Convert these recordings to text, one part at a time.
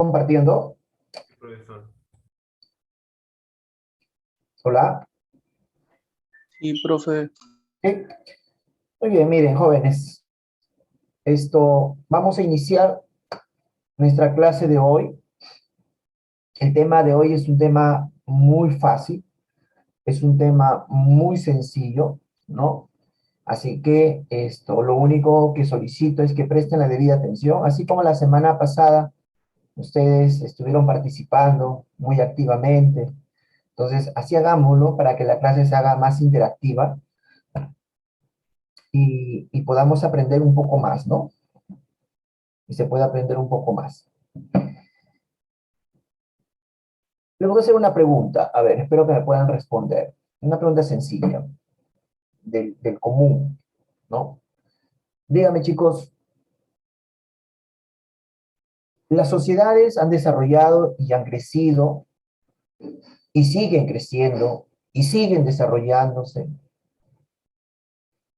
Compartiendo. Profesor. Hola. Sí, profe. Sí. Muy bien, miren, jóvenes. Vamos a iniciar nuestra clase de hoy. El tema de hoy es un tema muy fácil, es un tema muy sencillo, ¿no? Así que lo único que solicito es que presten la debida atención, así como la semana pasada ustedes estuvieron participando muy activamente. Entonces, así hagámoslo para que la clase se haga más interactiva y podamos aprender un poco más, ¿no? Y se puede aprender un poco más. Les voy a hacer una pregunta, a ver, espero que me puedan responder. Una pregunta sencilla, del común, ¿no? Dígame, chicos, las sociedades han desarrollado y han crecido y siguen creciendo y siguen desarrollándose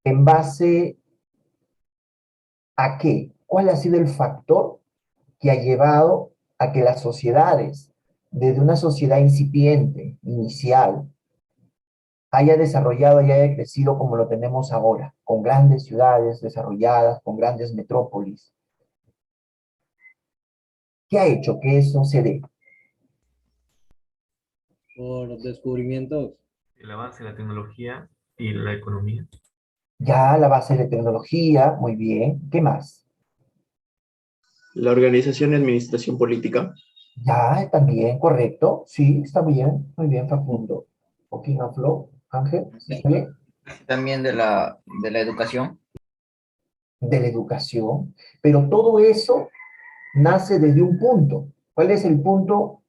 en base a qué? ¿Cuál ha sido el factor que ha llevado a que las sociedades, desde una sociedad incipiente, inicial, haya desarrollado y haya crecido como lo tenemos ahora, con grandes ciudades desarrolladas, con grandes metrópolis? ¿Qué ha hecho que eso se dé? Por descubrimientos. El avance de la tecnología y la economía. Ya la base de tecnología, muy bien. ¿Qué más? La organización y administración política. Ya, también, correcto. Sí, está muy bien, Facundo. Joaquín Aflo, Ángel, ¿está bien? También de la educación. De la educación. Pero todo eso nace desde un punto. ¿Cuál es el punto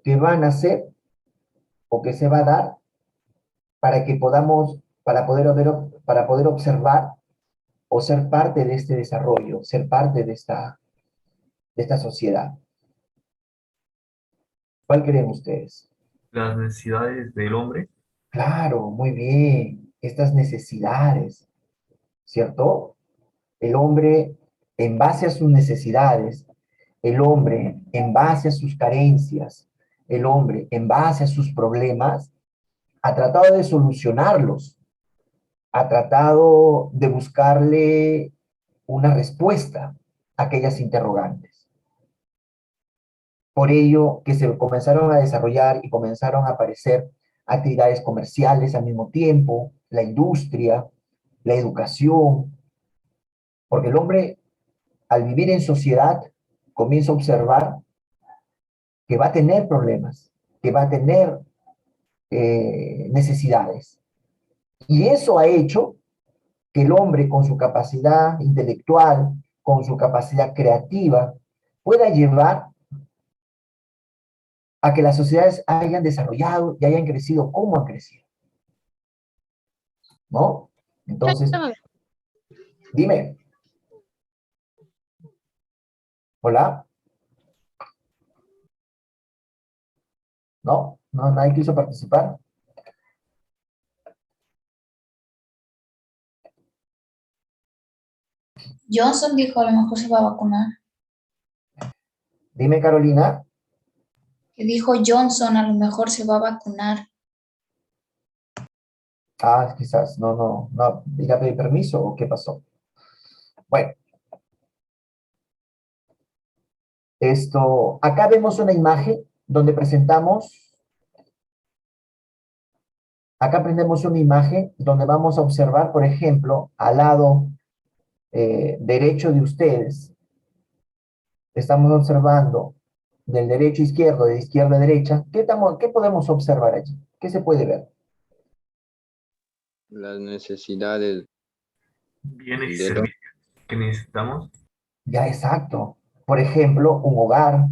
que va a nacer o que se va a dar para que podamos, para poder observar o ser parte de este desarrollo, ser parte de esta sociedad? ¿Cuál creen ustedes? Las necesidades del hombre. Claro, muy bien. Estas necesidades, ¿cierto? El hombre, en base a sus necesidades, el hombre, en base a sus carencias, el hombre, en base a sus problemas, ha tratado de solucionarlos, ha tratado de buscarle una respuesta a aquellas interrogantes. Por ello que se comenzaron a desarrollar y comenzaron a aparecer actividades comerciales al mismo tiempo, la industria, la educación, porque el hombre, al vivir en sociedad, comienza a observar que va a tener problemas, que va a tener necesidades. Y eso ha hecho que el hombre, con su capacidad intelectual, con su capacidad creativa, pueda llevar a que las sociedades hayan desarrollado y hayan crecido como han crecido. ¿No? Entonces, dime. Hola. ¿No? ¿No? ¿Nadie quiso participar? Johnson dijo a lo mejor se va a vacunar. Dime, Carolina. Que dijo Johnson a lo mejor se va a vacunar. Ah, quizás, no. ¿Ir a pedir permiso o qué pasó? Bueno. Acá vemos una imagen donde acá prendemos una imagen donde vamos a observar, por ejemplo, al lado derecho de ustedes, estamos observando del derecho a izquierdo, de izquierda a derecha. ¿Qué podemos observar allí? ¿Qué se puede ver? Las necesidades Bienes y del servicios que necesitamos. Ya, exacto. Por ejemplo, un hogar.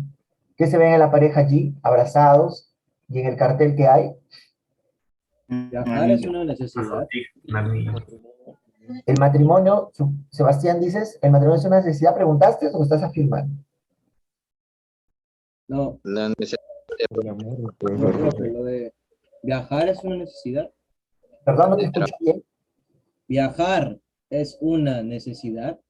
¿Qué se ve en la pareja allí? Abrazados. Y en el cartel que hay, Viajar es una necesidad. Una niña. el matrimonio, Sebastián, dices, ¿el matrimonio es una necesidad? ¿Preguntaste o estás afirmando? No, la necesidad no, profe, lo de viajar es una necesidad. Perdón, no te escucho bien. Viajar es una necesidad.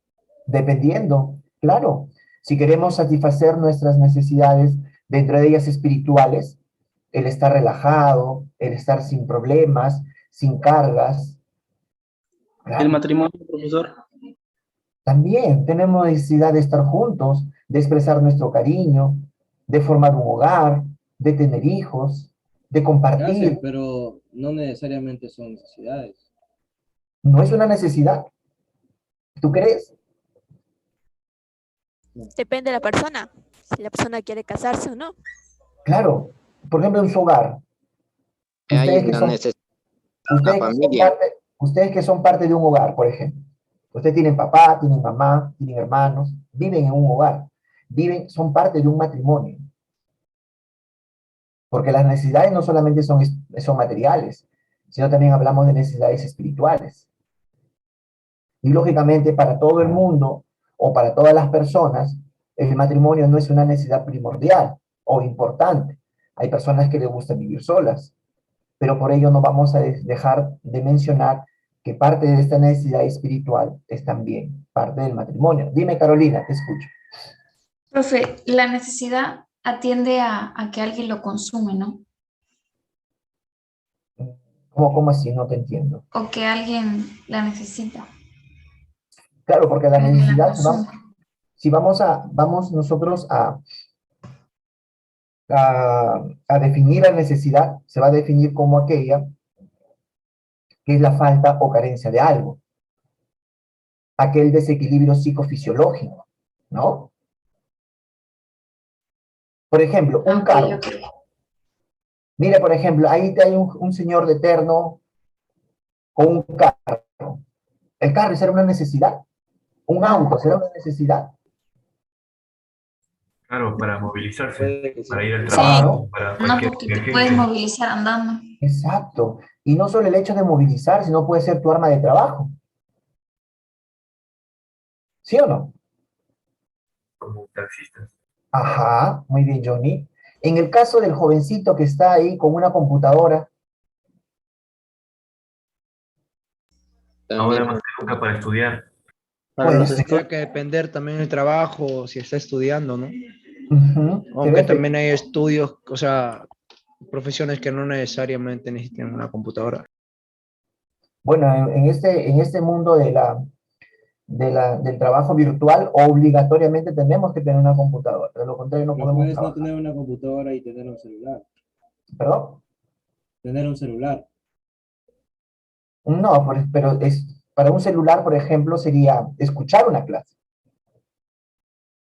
Dependiendo, claro. Si queremos satisfacer nuestras necesidades, dentro de ellas espirituales, el estar relajado, el estar sin problemas, sin cargas. El matrimonio, profesor. También tenemos necesidad de estar juntos, de expresar nuestro cariño, de formar un hogar, de tener hijos, de Gracias, compartir. pero no necesariamente son necesidades. No es una necesidad. ¿Tú crees? Depende de la persona, si la persona quiere casarse o no. Claro. Por ejemplo, en su hogar. Hay Ustedes que una son, necesidad, ustedes que son familia. ustedes que son parte de un hogar, por ejemplo. Ustedes tienen papá, tienen mamá, tienen hermanos, viven en un hogar. Son parte de un matrimonio. Porque las necesidades no solamente son materiales, sino también hablamos de necesidades espirituales. Y lógicamente para todo el mundo o para todas las personas, el matrimonio no es una necesidad primordial o importante. Hay personas que les gusta vivir solas, pero por ello no vamos a dejar de mencionar que parte de esta necesidad espiritual es también parte del matrimonio. Dime, Carolina, te escucho. Profe, la necesidad atiende a que alguien lo consume, ¿no? ¿Cómo así? No te entiendo. O que alguien la necesita. Claro, porque la Alguien la necesidad, consume. si vamos nosotros a definir la necesidad, se va a definir como aquella que es la falta o carencia de algo, aquel desequilibrio psicofisiológico, ¿no? Por ejemplo, un Ok, carro. ok. Mira, por ejemplo, ahí hay un señor de terno con un carro. El carro será una necesidad. Un auto será una necesidad. Claro, para movilizarse, Puede que sí. para ir al Sí. trabajo, para No, cualquier porque te puedes emergencia. movilizar andando. Exacto. Y no solo el hecho de movilizar, sino puede ser tu arma de trabajo. ¿Sí o no? Como taxistas. Ajá, muy bien, Johnny. En el caso del jovencito que está ahí con una computadora, Ahora También más que nunca para estudiar. Para puede los ser. estudios. Tendría que depender también del trabajo, si está estudiando, ¿no? Ujú, Aunque pero también hay estudios, o sea, profesiones que no necesariamente necesitan una computadora. bueno, en este mundo del trabajo virtual, obligatoriamente tenemos que tener una computadora. De lo contrario, no Pero podemos puedes no trabajar. tener una computadora y tener un celular. ¿Perdón? Tener un celular. No, pero para un celular, por ejemplo, sería escuchar una clase.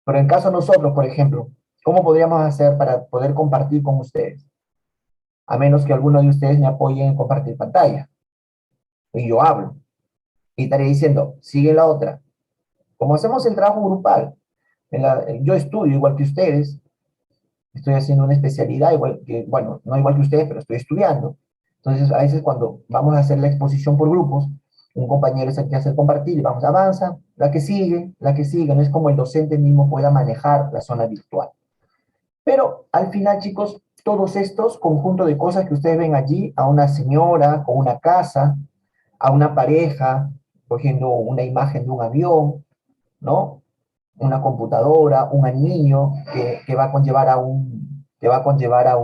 Pero en caso de nosotros, por ejemplo, ¿cómo podríamos hacer para poder compartir con ustedes? A menos que alguno de ustedes me apoye en compartir pantalla. Y yo hablo. Y estaré diciendo, sigue la otra. Como hacemos el trabajo grupal, yo estudio igual que ustedes, estoy haciendo una especialidad igual que, bueno, no igual que ustedes, pero estoy estudiando. Entonces, a veces cuando vamos a hacer la exposición por grupos, un compañero es el que hace el compartir y vamos, avanza, la que sigue, no es como el docente mismo pueda manejar la zona virtual. Pero al final, chicos, todos estos conjuntos de cosas que ustedes ven allí, a una señora con una casa, a una pareja cogiendo una imagen de un avión, ¿no? Una computadora, un niño que va a conllevar que va a conllevar a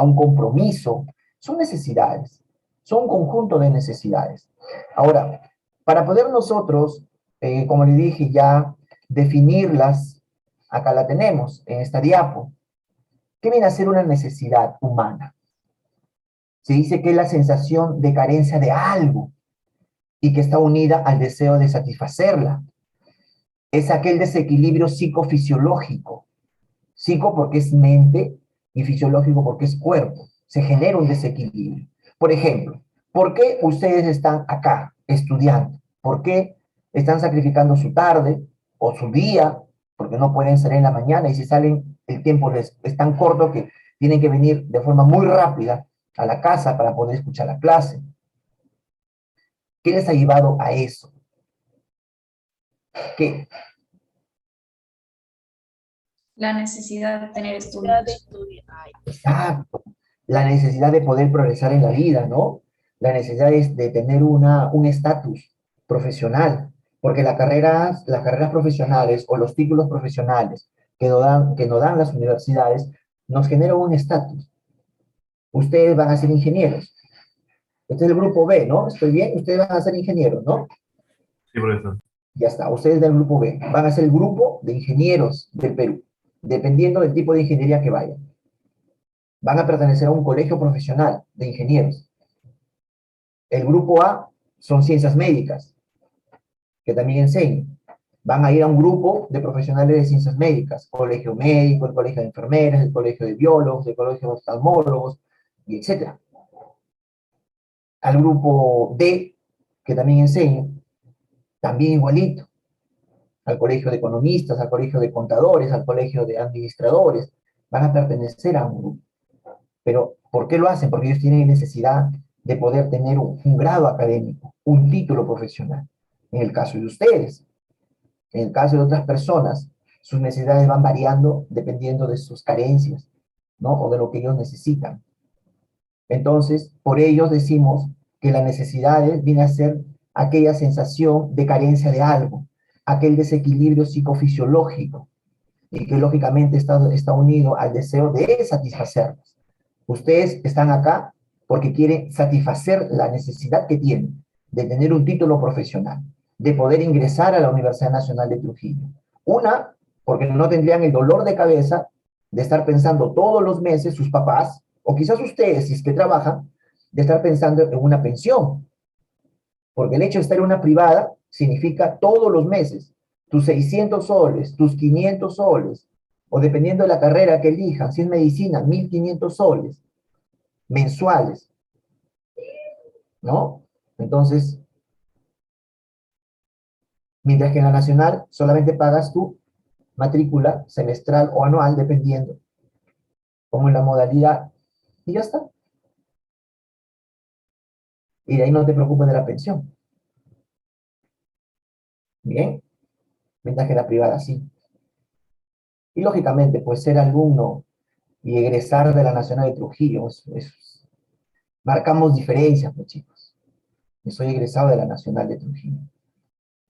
un compromiso, son necesidades, son un conjunto de necesidades. Ahora, para poder nosotros, como le dije ya, definirlas, acá la tenemos en esta diapo. ¿Qué viene a ser una necesidad humana? Se dice que es la sensación de carencia de algo y que está unida al deseo de satisfacerla. Es aquel desequilibrio psicofisiológico. Psico porque es mente y fisiológico porque es cuerpo. Se genera un desequilibrio. Por ejemplo, ¿por qué ustedes están acá estudiando? ¿Por qué están sacrificando su tarde o su día? Porque no pueden salir en la mañana y si salen el tiempo es tan corto que tienen que venir de forma muy rápida a la casa para poder escuchar la clase. ¿Qué les ha llevado a eso? ¿Qué? La necesidad de tener estudios. Exacto. La necesidad de poder progresar en la vida, ¿no? La necesidad de tener un estatus profesional, Porque las carreras profesionales o los títulos profesionales que nos dan las universidades nos generan un estatus. Ustedes van a ser ingenieros. Este es el grupo B, ¿no? ¿Estoy bien? Ustedes van a ser ingenieros, ¿no? Sí, profesor. Ya está, ustedes del grupo B. Van a ser el grupo de ingenieros del Perú, dependiendo del tipo de ingeniería que vayan. Van a pertenecer a un colegio profesional de ingenieros. El grupo A son ciencias médicas, que también enseñan. Van a ir a un grupo de profesionales de ciencias médicas, colegio médico, el colegio de enfermeras, el colegio de biólogos, el colegio de oftalmólogos, y etc. Al grupo D, que también enseña, también igualito, al colegio de economistas, al colegio de contadores, al colegio de administradores, van a pertenecer a un grupo. Pero, ¿por qué lo hacen? Porque ellos tienen necesidad de poder tener un grado académico, un título profesional. En el caso de ustedes, en el caso de otras personas, sus necesidades van variando dependiendo de sus carencias, ¿no? O de lo que ellos necesitan. Entonces, por ello decimos que las necesidades viene a ser aquella sensación de carencia de algo, aquel desequilibrio psicofisiológico, y que lógicamente está unido al deseo de satisfacerlos. Ustedes están acá porque quieren satisfacer la necesidad que tienen de tener un título profesional, de poder ingresar a la Universidad Nacional de Trujillo. Una, porque no tendrían el dolor de cabeza de estar pensando todos los meses sus papás, o quizás ustedes, si es que trabajan, de estar pensando en una pensión. Porque el hecho de estar en una privada significa todos los meses tus 600 soles, tus 500 soles, o dependiendo de la carrera que elijan, si es medicina, 1.500 soles mensuales, ¿no? Entonces, mientras que en la nacional solamente pagas tu matrícula semestral o anual, dependiendo, como en la modalidad, y ya está. Y de ahí no te preocupes de la pensión. Bien, mientras que la privada sí. Y lógicamente, pues ser alumno y egresar de la Nacional de Trujillo, marcamos diferencias, pues chicos. Yo soy egresado de la Nacional de Trujillo,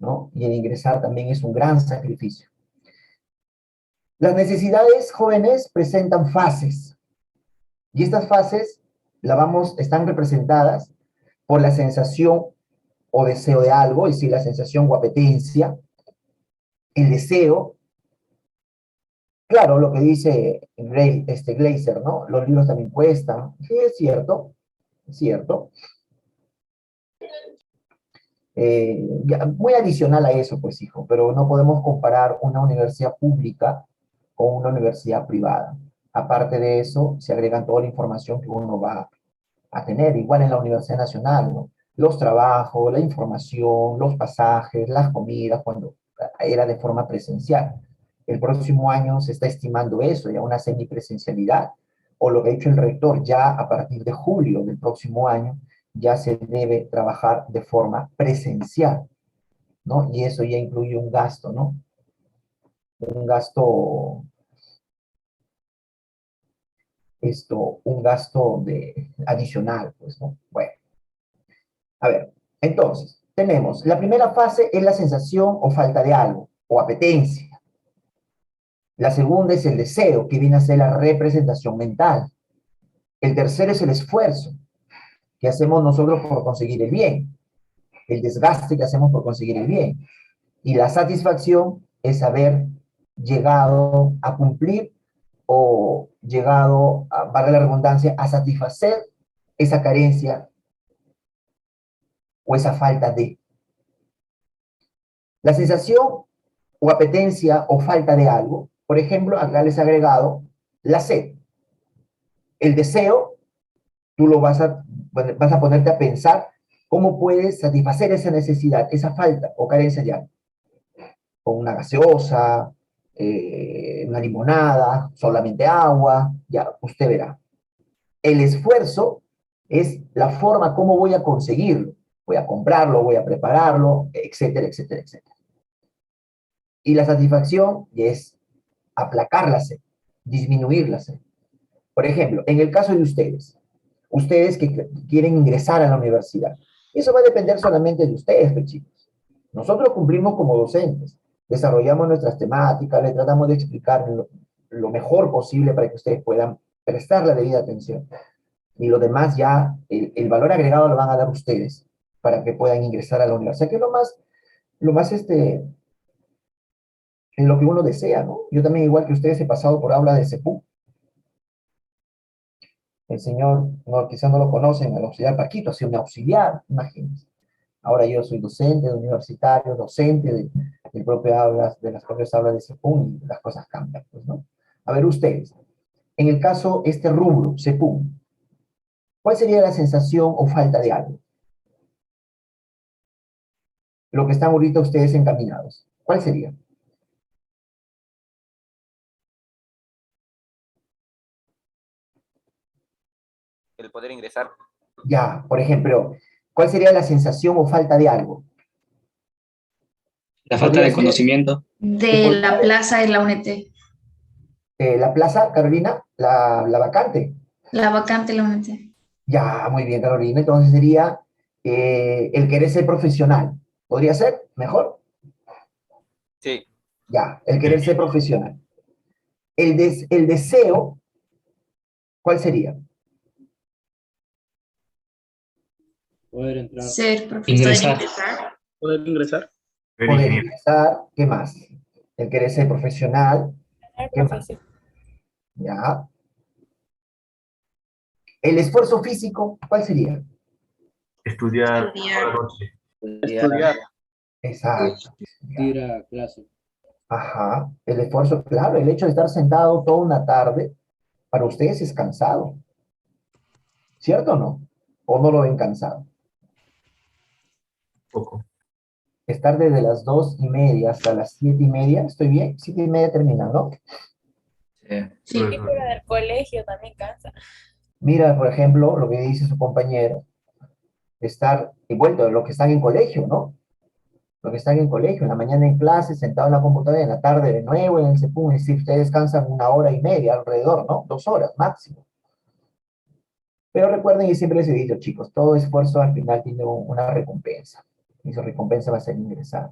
¿no? Y el ingresar también es un gran sacrificio. Las necesidades jóvenes presentan fases, y estas fases están representadas por la sensación o deseo de algo, es decir, la sensación o apetencia, el deseo. Claro, lo que dice Gleiser, ¿no? Los libros también cuestan. Sí, es cierto, es cierto. Muy adicional a eso, pues, hijo, pero no podemos comparar una universidad pública con una universidad privada. Aparte de eso, se agregan toda la información que uno va a tener, igual en la Universidad Nacional, ¿no? Los trabajos, la información, los pasajes, las comidas, cuando era de forma presencial. El próximo año se está estimando eso, ya una semipresencialidad, o lo que ha dicho el rector, ya a partir de julio del próximo año, ya se debe trabajar de forma presencial, ¿no? Y eso ya incluye un gasto, ¿no? Un gasto, un gasto adicional, pues, ¿no? Bueno, a ver, entonces, tenemos, la primera fase es la sensación o falta de algo, o apetencia. La segunda es el deseo, que viene a ser la representación mental. El tercero es el esfuerzo que hacemos nosotros por conseguir el bien, el desgaste que hacemos por conseguir el bien. Y la satisfacción es haber llegado a cumplir o llegado, valga la redundancia, a satisfacer esa carencia o esa falta de. La sensación o apetencia o falta de algo, por ejemplo, acá les he agregado la sed. El deseo, tú vas a ponerte a pensar cómo puedes satisfacer esa necesidad, esa falta o carencia de algo. Con una gaseosa, una limonada, solamente agua, ya, usted verá. El esfuerzo es la forma cómo voy a conseguirlo. Voy a comprarlo, voy a prepararlo, etcétera, etcétera, etcétera. Y la satisfacción es aplacar la sed, disminuir la sed. Por ejemplo, en el caso de ustedes que quieren ingresar a la universidad, eso va a depender solamente de ustedes, pues, chicos. Nosotros cumplimos como docentes, desarrollamos nuestras temáticas, le tratamos de explicar lo mejor posible para que ustedes puedan prestar la debida atención. Y lo demás ya, el valor agregado lo van a dar ustedes para que puedan ingresar a la universidad, que es es lo que uno desea, ¿no? Yo también, igual que ustedes, he pasado por aula de CEPU. El señor, no, quizás no lo conocen, el auxiliar Paquito, ha sido un auxiliar, imagínense. Ahora yo soy docente de universitario, docente de las propias aulas de CEPU, y las cosas cambian, pues, ¿no? A ver, ustedes, en el caso, este rubro, CEPU, ¿cuál sería la sensación o falta de algo? Lo que están ahorita ustedes encaminados. ¿Cuál sería? El poder ingresar. Ya, por ejemplo, ¿cuál sería la sensación o falta de algo? La falta de conocimiento. De la plaza de la UNT. La plaza, Carolina, la vacante. La vacante de la UNT. Ya, muy bien, Carolina. Entonces sería el querer ser profesional. ¿Podría ser mejor? Sí. Ya, el querer ser profesional. El deseo, ¿cuál sería? Poder entrar. Ser profesor. Ingresar. ¿Poder ingresar? Ser Poder ingeniero. ingresar, ¿qué más? El querer ser profesional, ¿qué más? Profesión. Ya. El esfuerzo físico, ¿cuál sería? Estudiar Estudiar. por la noche. Estudiar. Exacto. Ir a clase. Ajá. El esfuerzo, claro, el hecho de estar sentado toda una tarde, para ustedes es cansado. ¿Cierto o no? ¿O no lo ven cansado? Poco. Estar desde las 2:30 hasta las 7:30, ¿estoy bien? 7:30 termina, ¿no? Sí. Sí. Profesor. Del colegio también cansa. Mira, por ejemplo, lo que dice su compañero, estar, y vuelto, lo que están en colegio, ¿no? Lo que están en colegio, en la mañana en clase, sentado en la computadora, en la tarde de nuevo en el CEPUM, es decir, ustedes descansan 1 hora y media alrededor, ¿no? 2 horas máximo. Pero recuerden, y siempre les he dicho, chicos, todo esfuerzo al final tiene una recompensa. Y su recompensa va a ser ingresar.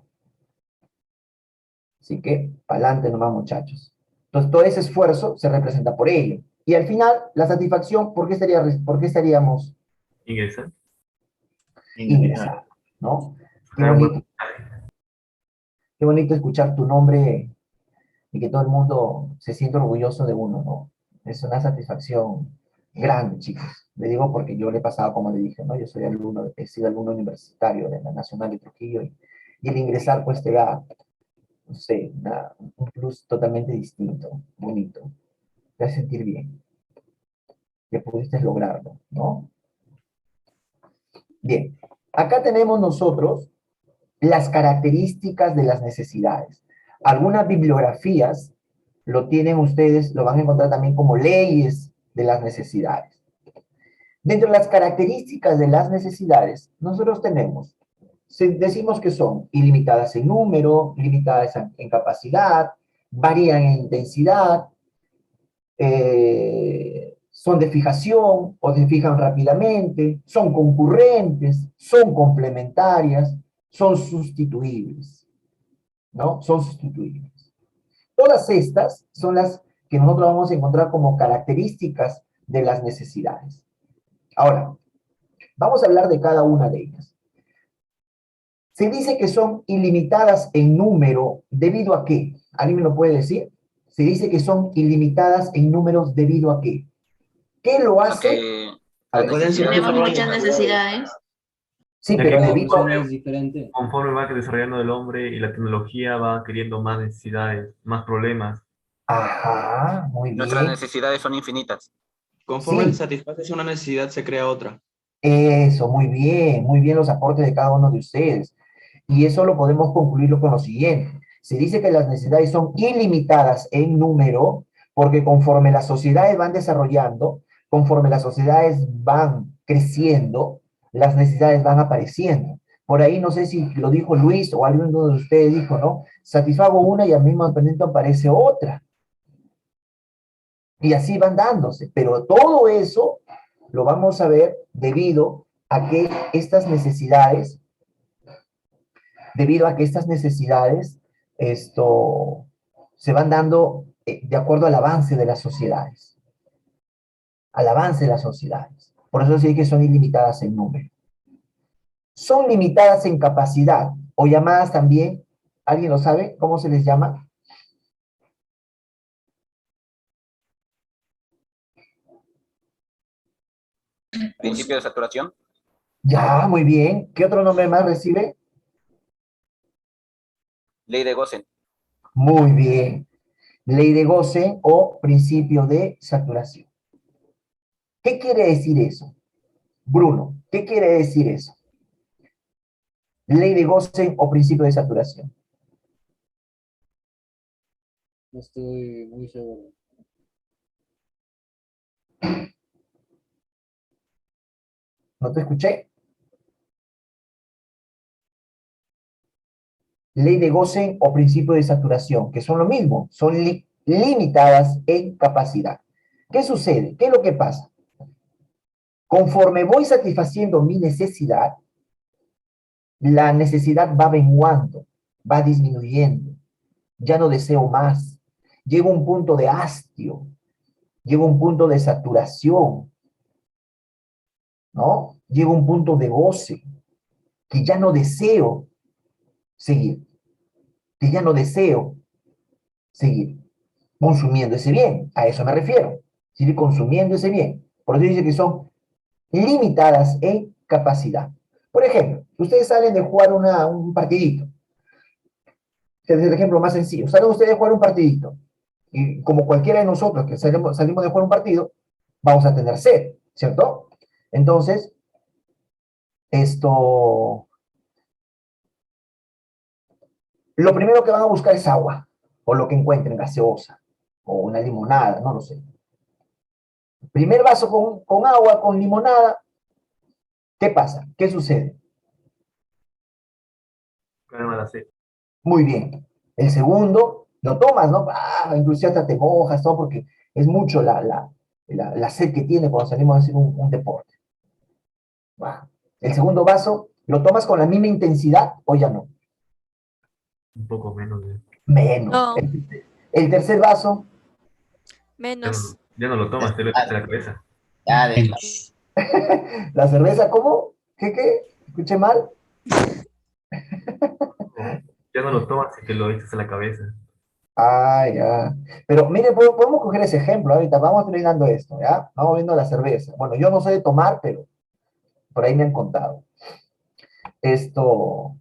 Así que, para adelante nomás, muchachos. Entonces, todo ese esfuerzo se representa por ello. Y al final, la satisfacción, ¿por qué estaríamos Ingresar. ingresando? ¿No? Qué Ah, bonito, qué bonito escuchar tu nombre y que todo el mundo se siente orgulloso de uno, ¿no? Es una satisfacción grande, chicos. Le digo porque yo le he pasado, como le dije, ¿no? Yo soy alumno, he sido alumno universitario de la Nacional de Trujillo y el ingresar pues te da, no sé, un plus totalmente distinto, bonito. Te hace sentir bien, que pudiste lograrlo, ¿no? Bien, acá tenemos nosotros las características de las necesidades. Algunas bibliografías lo tienen ustedes, lo van a encontrar también como leyes de las necesidades. Dentro de las características de las necesidades, nosotros tenemos, decimos que son ilimitadas en número, limitadas en capacidad, varían en intensidad, son de fijación o se fijan rápidamente, son concurrentes, son complementarias, son sustituibles, ¿no? Son sustituibles. Todas estas son las que nosotros vamos a encontrar como características de las necesidades. Ahora, vamos a hablar de cada una de ellas. Se dice que son ilimitadas en número, ¿debido a qué? ¿Alguien me lo puede decir? Se dice que son ilimitadas en números, ¿debido a qué? ¿Qué lo hace? A ver, Tenemos muchas necesidades. sí, Ya pero que debido a... Es diferente. conforme va desarrollando el hombre y la tecnología va queriendo más necesidades, más problemas. Ajá, muy Nuestras bien. necesidades son infinitas. Conforme Sí, satisfaces una necesidad, se crea otra. eso, muy bien los aportes de cada uno de ustedes. Y eso lo podemos concluirlo con lo siguiente. Se dice que las necesidades son ilimitadas en número, porque conforme las sociedades van desarrollando, conforme las sociedades van creciendo, las necesidades van apareciendo. Por ahí no sé si lo dijo Luis o alguno de ustedes dijo, ¿no? Satisfago una y al mismo momento aparece otra. Y así van dándose. Pero todo eso lo vamos a ver debido a que estas necesidades debido a que estas necesidades se van dando de acuerdo al avance de las sociedades. Al avance de las sociedades. Por eso sí que son ilimitadas en número. Son limitadas en capacidad, o llamadas también, ¿alguien lo sabe? ¿Cómo se les llama? Principio de saturación. Ya, muy bien. ¿Qué otro nombre más recibe? Ley de Gosen. Muy bien. Ley de Gosen o principio de saturación. ¿Qué quiere decir eso? Bruno, ¿qué quiere decir eso? Ley de Gosen o principio de saturación. No estoy muy seguro. ¿No te escuché? Ley de Gosen o principio de saturación, que son lo mismo, son limitadas en capacidad. ¿Qué sucede? ¿Qué es lo que pasa? Conforme voy satisfaciendo mi necesidad, la necesidad va menguando, va disminuyendo. Ya no deseo más. Llego a un punto de hastio, llego a un punto de saturación, ¿no? Llego a un punto de goce, que ya no deseo seguir, que ya no deseo seguir consumiendo ese bien. A eso me refiero, seguir consumiendo ese bien. Por eso dice que son limitadas en capacidad. Por ejemplo, ustedes salen de jugar un partidito. Este es el ejemplo más sencillo. Salen ustedes de jugar un partidito. Y como cualquiera de nosotros que salimos de jugar un partido, vamos a tener sed, ¿cierto? Entonces, lo primero que van a buscar es agua, o lo que encuentren, gaseosa, o una limonada, no lo sé. Primer vaso con agua, con limonada, ¿qué pasa? ¿Qué sucede? Calma la sed. Muy bien. El segundo, lo tomas, ¿no? Inclusive hasta te mojas, ¿no? Porque es mucho la sed que tiene cuando salimos a hacer un deporte. El segundo vaso, ¿lo tomas con la misma intensidad o ya no? Un poco menos. Menos. No, El tercer vaso, menos. Ya no lo tomas, te lo echas en la cabeza. Ya, déjalo. la cerveza, ¿cómo? ¿Qué? ¿Escuché mal? Ya no lo tomas y te lo echas en la cabeza. Ah, ya. Pero mire, podemos coger ese ejemplo ahorita. Vamos terminando esto, ¿ya? Vamos viendo la cerveza. Bueno, yo no sé de tomar, pero por ahí me han contado. Esto,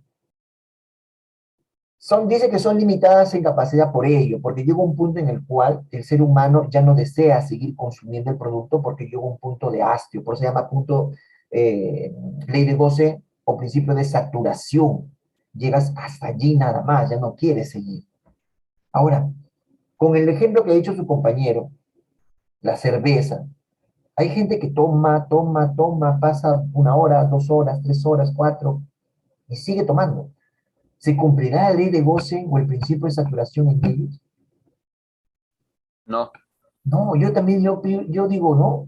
dice que son limitadas en capacidad por ello, porque llega un punto en el cual el ser humano ya no desea seguir consumiendo el producto porque llega un punto de hastio, por eso se llama punto, ley de goce o principio de saturación. Llegas hasta allí nada más, ya no quieres seguir. Ahora, con el ejemplo que ha dicho su compañero, la cerveza, hay gente que toma, pasa 1 hora, 2 horas, 3 horas, 4, y sigue tomando. ¿Se cumplirá la ley de goce o el principio de saturación en ellos? No. No, yo también, yo digo, ¿no?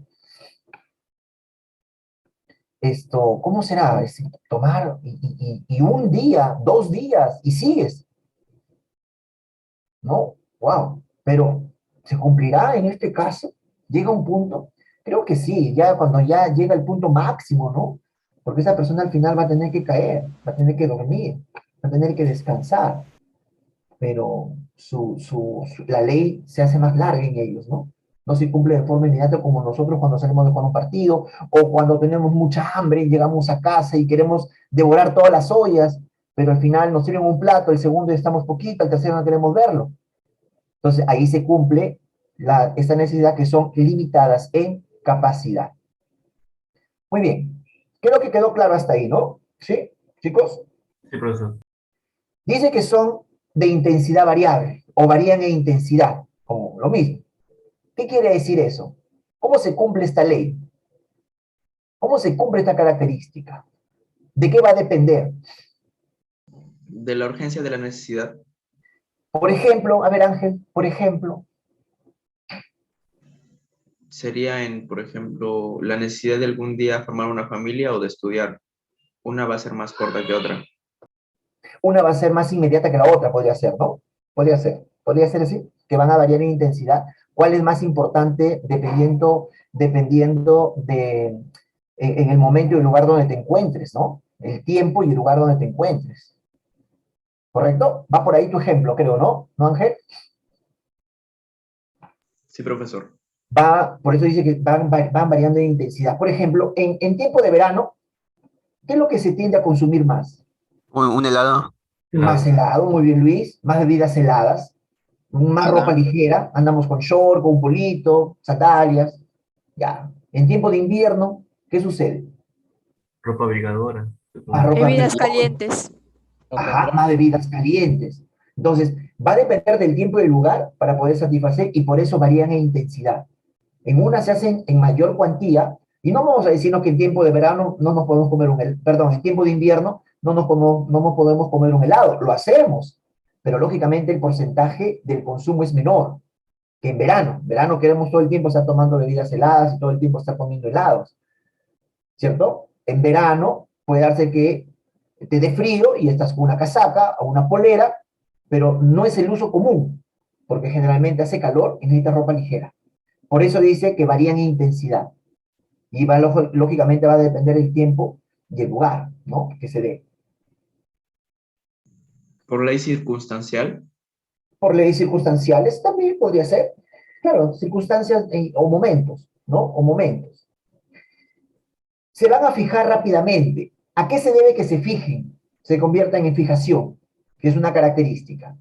¿Cómo será? Tomar y un día, 2 días, y sigues, ¿no? Wow. Pero, ¿se cumplirá en este caso? ¿Llega un punto? Creo que sí, ya cuando ya llega el punto máximo, ¿no? Porque esa persona al final va a tener que caer, va a tener que dormir, va a tener que descansar. Pero la ley se hace más larga en ellos, ¿no? No se cumple de forma inmediata como nosotros cuando salimos de jugar un partido o cuando tenemos mucha hambre y llegamos a casa y queremos devorar todas las ollas, pero al final nos sirven un plato, el segundo estamos poquito, el tercero no queremos verlo. Entonces ahí se cumple esta necesidad que son limitadas en capacidad. Muy bien. Creo que quedó claro hasta ahí, ¿no? ¿Sí, chicos? Sí, profesor. Dice que son de intensidad variable o varían en intensidad, como lo mismo. ¿Qué quiere decir eso? ¿Cómo se cumple esta ley? ¿Cómo se cumple esta característica? ¿De qué va a depender? De la urgencia de la necesidad. Por ejemplo, a ver Ángel, por ejemplo. Sería por ejemplo, la necesidad de algún día formar una familia o de estudiar. Una va a ser más corta que otra. una va a ser más inmediata que la otra, podría ser, ¿no? Podría ser así, que van a variar en intensidad. ¿Cuál es más importante dependiendo de, en el momento y el lugar donde te encuentres, ¿no? El tiempo y el lugar donde te encuentres. ¿Correcto? Va por ahí tu ejemplo, creo, ¿no? ¿No, Ángel? Sí, profesor. Por eso dice que van variando en intensidad. Por ejemplo, en tiempo de verano, ¿qué es lo que se tiende a consumir más? Un helado. Más helado, muy bien, Luis. Más bebidas heladas, más ropa ligera. Andamos con short, con polito, sandalias. Ya. En tiempo de invierno, ¿qué sucede? Ropa abrigadora. Más ropa Bebidas abrigadora. calientes. Ajá, más bebidas calientes. Entonces, va a depender del tiempo y del lugar para poder satisfacer y por eso varían en intensidad. En unas se hacen en mayor cuantía y no vamos a decirnos que en tiempo de verano no nos podemos comer perdón, en tiempo de invierno no nos podemos comer un helado. Lo hacemos, pero lógicamente el porcentaje del consumo es menor que en verano. En verano queremos todo el tiempo estar tomando bebidas heladas y todo el tiempo estar comiendo helados, ¿cierto? En verano puede darse que te dé frío y estás con una casaca o una polera, pero no es el uso común, porque generalmente hace calor y necesitas ropa ligera. Por eso dice que varían en intensidad. Y lógicamente va a depender el tiempo y el lugar, ¿no? Que se dé. Por ley circunstancial. Por leyes circunstanciales también podría ser. Claro, circunstancias o momentos, ¿no? O momentos. Se van a fijar rápidamente. ¿A qué se debe que se fijen? Se conviertan en fijación, que es una característica.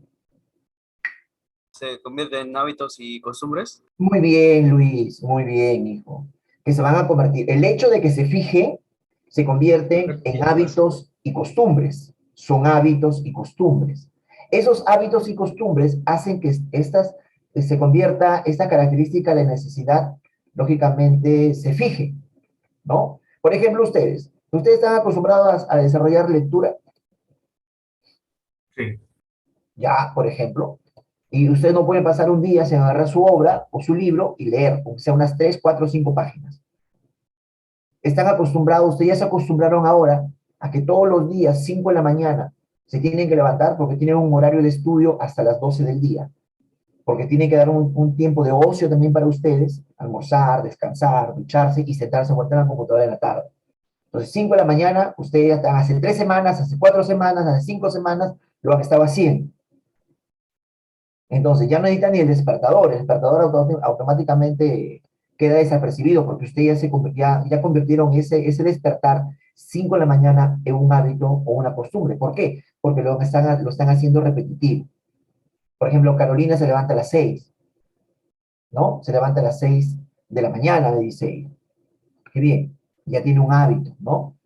Se convierte en hábitos y costumbres. Muy bien, Luis, muy bien, hijo. Que se van a convertir. El hecho de que se fijen se convierten en hábitos y costumbres. Son hábitos y costumbres. Esos hábitos y costumbres hacen que se convierta esta característica de necesidad, lógicamente, se fije, ¿no? Por ejemplo, ustedes están acostumbrados a desarrollar lectura, Sí. ya, por ejemplo, y ustedes no pueden pasar un día sin agarrar su obra o su libro y leer, o sea, unas 3, 4, 5 páginas. Están acostumbrados, ustedes ya se acostumbraron ahora a que todos los días, 5 de la mañana, se tienen que levantar porque tienen un horario de estudio hasta las 12 del día, porque tienen que dar un tiempo de ocio también para ustedes, almorzar, descansar, ducharse y sentarse a en la computadora en la tarde. Entonces, 5 de la mañana, ustedes ya están hace 3 semanas, hace 4 semanas, hace 5 semanas, lo han estado haciendo. Entonces, ya no necesitan ni el despertador automáticamente queda desapercibido porque ustedes ya convirtieron ese despertar 5 de la mañana en un hábito o una costumbre. ¿Por qué? Porque lo están haciendo repetitivo. Por ejemplo, Carolina se levanta a las 6, ¿no? Se levanta a las 6 de la mañana, de 16. Qué bien, ya tiene un hábito, ¿no?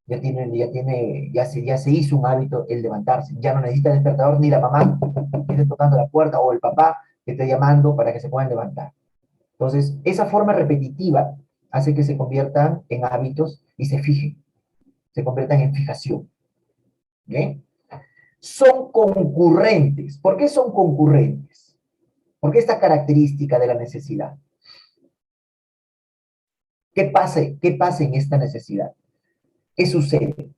Ya se hizo un hábito el levantarse. Ya no necesita despertador ni la mamá que esté tocando la puerta o el papá que esté llamando para que se puedan levantar. Entonces, esa forma repetitiva hace que se conviertan en hábitos y se fijen, se conviertan en fijación. ¿Bien? Son concurrentes. ¿Por qué son concurrentes? ¿Por qué esta característica de la necesidad? ¿Qué pasa en esta necesidad? ¿Qué sucede?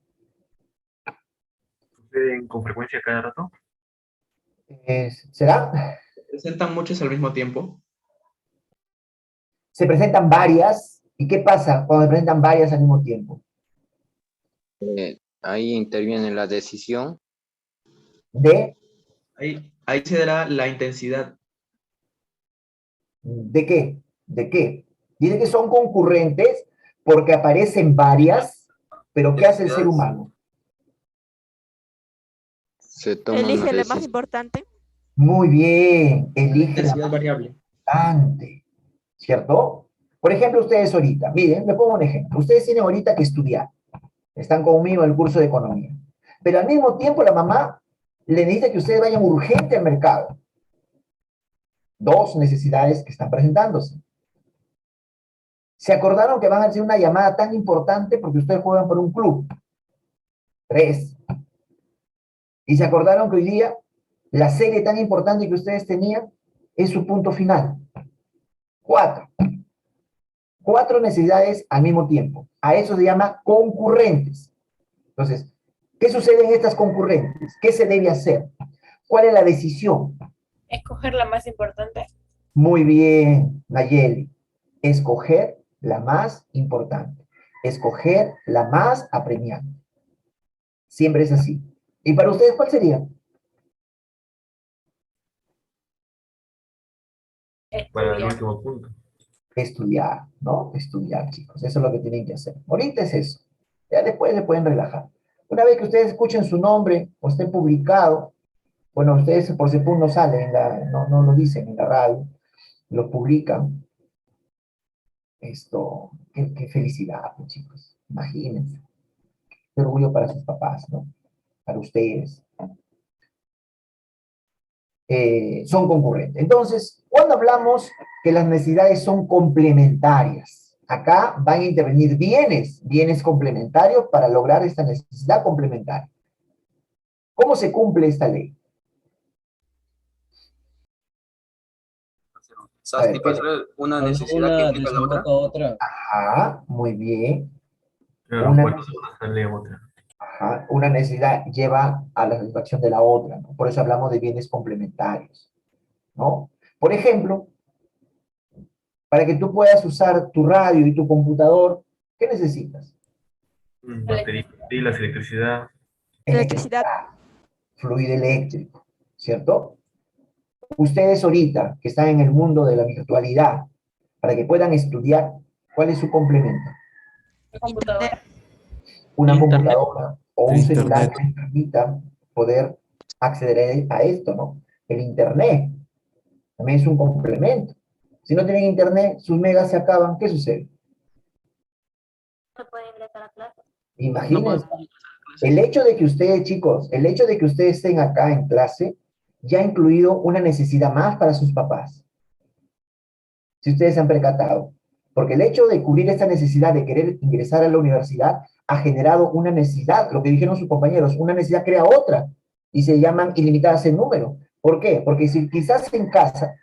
¿Suceden con frecuencia cada rato? ¿Será? ¿Presentan muchos al mismo tiempo? Se presentan varias. ¿Y qué pasa cuando se presentan varias al mismo tiempo? Ahí interviene la decisión. Ahí se dará la intensidad. ¿De qué? ¿De qué? Dice que son concurrentes porque aparecen varias, pero ¿qué hace el ser humano? Se toma Elige una la más decisión. importante. Muy bien, elige la Intensidad más variable. importante, ¿cierto? Por ejemplo, ustedes ahorita, miren, me pongo un ejemplo. Ustedes tienen ahorita que estudiar. Están conmigo en el curso de economía. Pero al mismo tiempo la mamá le necesita que ustedes vayan urgente al mercado. Dos necesidades que están presentándose. ¿Se acordaron que van a hacer una llamada tan importante porque ustedes juegan por un club? 3. ¿Y se acordaron que hoy día la serie tan importante que ustedes tenían es su punto final? 4. 4 necesidades al mismo tiempo. A eso se llama concurrentes. Entonces, ¿Qué sucede en estas concurrentes? ¿Qué se debe hacer? ¿Cuál es la decisión? Escoger la más importante. Muy bien, Nayeli. Escoger la más importante. Escoger la más apremiante. Siempre es así. ¿Y para ustedes cuál sería? Para el Estudiar. último punto. Estudiar, ¿no? Estudiar, chicos. Eso es lo que tienen que hacer. Ahorita es eso. Ya después se pueden relajar. Una vez que ustedes escuchen su nombre o esté publicado, bueno, ustedes por CEPUL no salen, no lo dicen en la radio, lo publican. Esto, qué felicidad, pues, chicos. Imagínense. Qué orgullo para sus papás, ¿no? Para ustedes. Son concurrentes. Entonces, cuando hablamos que las necesidades son complementarias, acá van a intervenir bienes complementarios para lograr esta necesidad complementaria. ¿Cómo se cumple esta ley? Satisfacer una necesidad que implica la otra. Otra. Ajá, muy bien. Claro, Una por eso necesidad. una sale otra. Ajá, una necesidad lleva a la satisfacción de la otra, ¿no? Por eso hablamos de bienes complementarios, ¿no? Por ejemplo, para que tú puedas usar tu radio y tu computador, ¿qué necesitas? Baterías, pilas, electricidad. Electricidad. Fluido eléctrico, ¿cierto? Ustedes ahorita, que están en el mundo de la virtualidad, para que puedan estudiar, ¿cuál es su complemento? Computadora. Una Internet. computadora o un celular que les permita poder acceder a esto, ¿no? El Internet también es un complemento. Si no tienen Internet, sus megas se acaban, ¿qué sucede? No puede ingresar a clase. Imagínense, el hecho de que ustedes, chicos, el hecho de que ustedes estén acá en clase, ya ha incluido una necesidad más para sus papás. Si ustedes se han percatado. Porque el hecho de cubrir esta necesidad de querer ingresar a la universidad ha generado una necesidad, lo que dijeron sus compañeros, una necesidad crea otra, y se llaman ilimitadas en número. ¿Por qué? Porque si quizás en casa,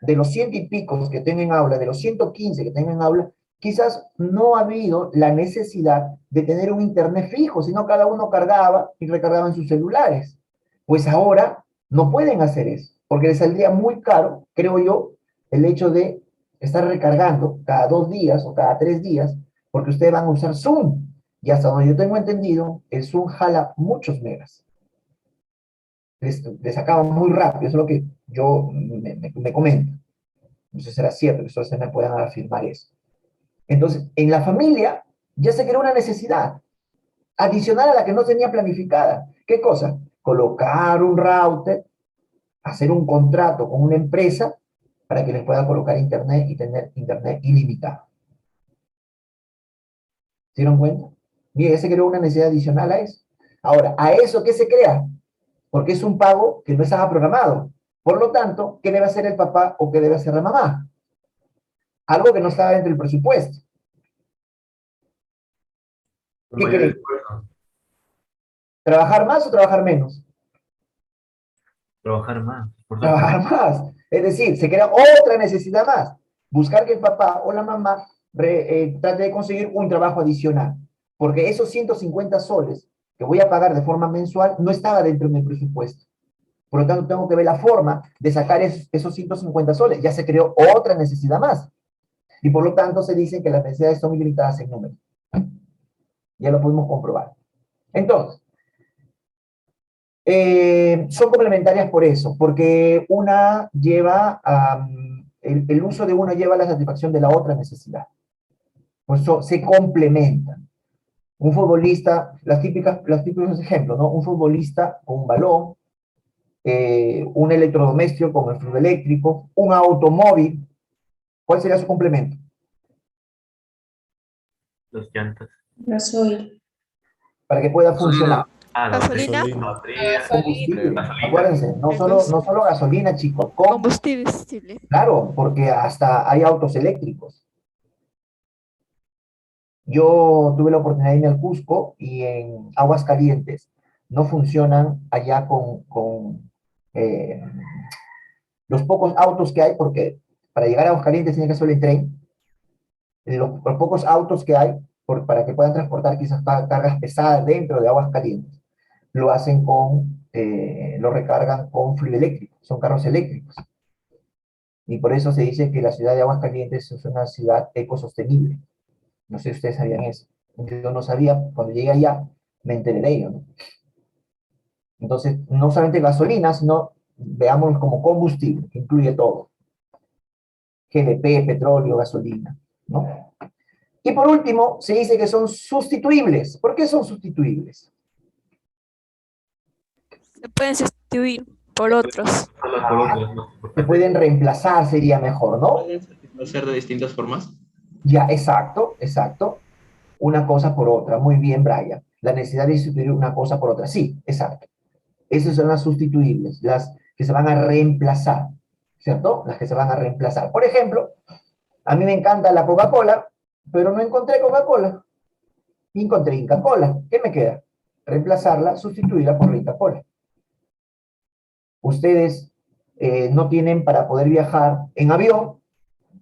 de los 100 y pico que tengan aula, de los 115 que tengan aula, quizás no ha habido la necesidad de tener un internet fijo, sino cada uno cargaba y recargaba en sus celulares. Pues ahora no pueden hacer eso, porque les saldría muy caro, creo yo, el hecho de estar recargando cada 2 días o cada 3 días, porque ustedes van a usar Zoom. Y hasta donde yo tengo entendido, el Zoom jala muchos megas. Les acaba muy rápido, eso es lo que yo me comento. No sé si será cierto, que ustedes me puedan afirmar eso. Entonces, en la familia ya se creó una necesidad adicional a la que no tenía planificada. ¿Qué cosa? Colocar un router, hacer un contrato con una empresa para que les pueda colocar internet y tener internet ilimitado. ¿Se dieron cuenta? Mire, ya se creó una necesidad adicional a eso. Ahora, ¿a eso qué se crea? Porque es un pago que no estaba programado. Por lo tanto, ¿qué debe hacer el papá o qué debe hacer la mamá? Algo que no estaba dentro del presupuesto. Un ¿Qué mayor creen? esfuerzo. ¿Trabajar más o trabajar menos? Trabajar más. Por Trabajar supuesto. más. Es decir, se crea otra necesidad más. Buscar que el papá o la mamá trate de conseguir un trabajo adicional. Porque esos 150 soles que voy a pagar de forma mensual no estaba dentro de mi presupuesto. Por lo tanto, tengo que ver la forma de sacar esos 150 soles. Ya se creó otra necesidad más. Y por lo tanto, se dice que las necesidades son ilimitadas en número. Ya lo pudimos comprobar. Entonces, son complementarias por eso, porque una lleva el uso de una lleva a la satisfacción de la otra necesidad. Por eso se complementan. Un futbolista, los típicos ejemplos, ¿no? Un futbolista con un balón, un electrodoméstico con el fluido eléctrico, un automóvil. ¿Cuál sería su complemento? Las llantas. Gasoil. Para que pueda funcionar. Ah, la Gasolina. batería. Combustible. Gasolina. Acuérdense, no solo gasolina, chicos. Combustible. Claro, porque hasta hay autos eléctricos. Yo tuve la oportunidad de irme al Cusco y en Aguascalientes no funcionan allá con los pocos autos que hay, porque para llegar a Aguascalientes tiene que hacerlo en tren. Los pocos autos que hay para que puedan transportar quizás cargas pesadas dentro de Aguascalientes. lo hacen lo recargan con fluido eléctrico, son carros eléctricos. Y por eso se dice que la ciudad de Aguascalientes es una ciudad ecosostenible. No sé si ustedes sabían eso. Yo no sabía, cuando llegué allá me enteré de ello, ¿no? Entonces, no solamente gasolina, sino veamos como combustible, que incluye todo. GLP, petróleo, gasolina, ¿no? Y por último, se dice que son sustituibles. ¿Por qué son sustituibles? Se pueden sustituir por otros. Por otros, ¿no? Se pueden reemplazar, sería mejor, ¿no? ¿Pueden satisfacer de distintas formas? Ya, exacto, exacto. Una cosa por otra. Muy bien, Brian. La necesidad de sustituir una cosa por otra. Sí, exacto. Esas son las sustituibles, las que se van a reemplazar, ¿cierto? Las que se van a reemplazar. Por ejemplo, a mí me encanta la Coca-Cola, pero no encontré Coca-Cola. Encontré Inca-Cola. ¿Qué me queda? Reemplazarla, sustituirla por la Inca-Cola. Ustedes no tienen para poder viajar en avión,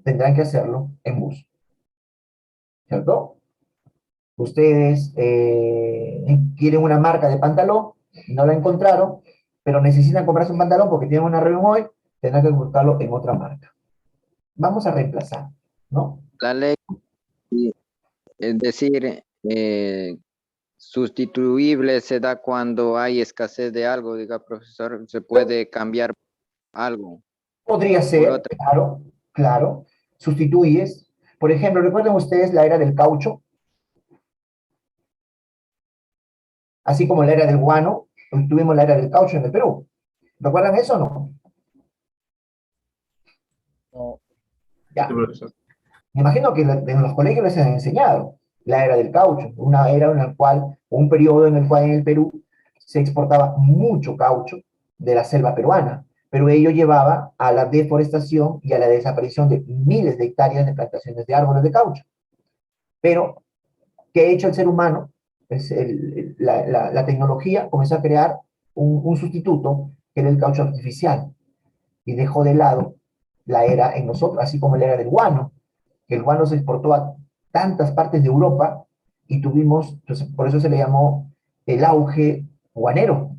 tendrán que hacerlo en bus, ¿cierto? Ustedes quieren una marca de pantalón, no la encontraron, pero necesitan comprarse un pantalón porque tienen una reunión hoy, tendrán que buscarlo en otra marca. Vamos a reemplazar, ¿no? La ley, es decir, sustituible se da cuando hay escasez de algo, diga profesor, se puede cambiar algo. Podría por ser, otra. claro, claro, sustituyes. Por ejemplo, ¿recuerdan ustedes la era del caucho? Así como la era del guano, hoy tuvimos la era del caucho en el Perú. ¿Recuerdan eso o no? No. Ya. Sí, profesor. Me imagino que en los colegios les han enseñado la era del caucho, una era en la cual, un periodo en el cual en el Perú se exportaba mucho caucho de la selva peruana, pero ello llevaba a la deforestación y a la desaparición de miles de hectáreas de plantaciones de árboles de caucho. Pero, ¿qué ha hecho el ser humano? Pues la tecnología comenzó a crear un sustituto que era el caucho artificial y dejó de lado la era en nosotros, así como la era del guano. El guano se exportó a tantas partes de Europa y tuvimos, entonces, por eso se le llamó el auge guanero,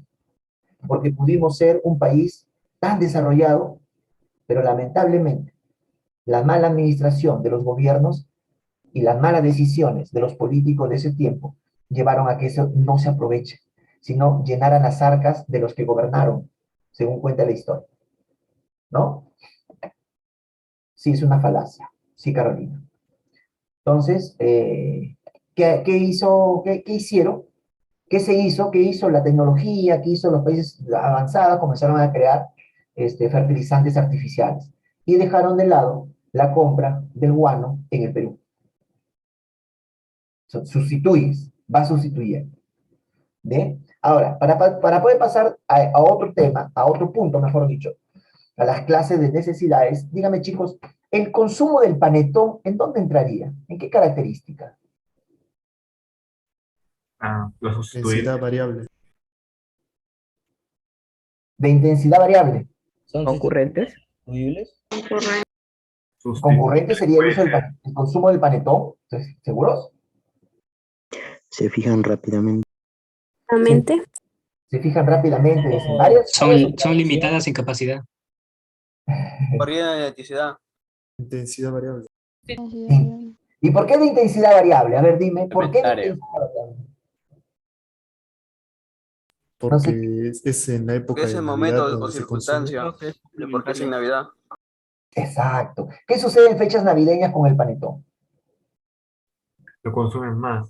porque pudimos ser un país tan desarrollado, pero lamentablemente la mala administración de los gobiernos y las malas decisiones de los políticos de ese tiempo llevaron a que eso no se aproveche, sino llenaran las arcas de los que gobernaron, según cuenta la historia. ¿No? Sí, es una falacia. Sí, Carolina. Entonces, ¿qué hizo, qué hicieron? ¿Qué se hizo? ¿Qué hizo la tecnología? ¿Qué hizo los países avanzados? Comenzaron a crear fertilizantes artificiales y dejaron de lado la compra del guano en el Perú. Sustituyes, va sustituyendo. ¿Bien? Ahora, para poder pasar a otro tema, a otro punto, mejor dicho, a las clases de necesidades, dígame chicos, el consumo del panetón, ¿en dónde entraría? ¿En qué característica? Lo sustituir. Densidad variable. De intensidad variable. ¿Son ¿Concurrentes? sustituibles? Concurrente sería el uso el consumo del panetón, ¿seguros? Se fijan rápidamente. Se fijan rápidamente, dicen varias. Son limitadas en capacidad. Varía de electricidad. Intensidad variable. Sí. ¿Y por qué de intensidad variable? A ver, dime, ¿por qué de intensidad variable? Porque es en la época Porque es de el Navidad momento o donde se consume. circunstancia de por qué es en Navidad. Exacto. ¿Qué sucede en fechas navideñas con el panetón? Lo consumen más.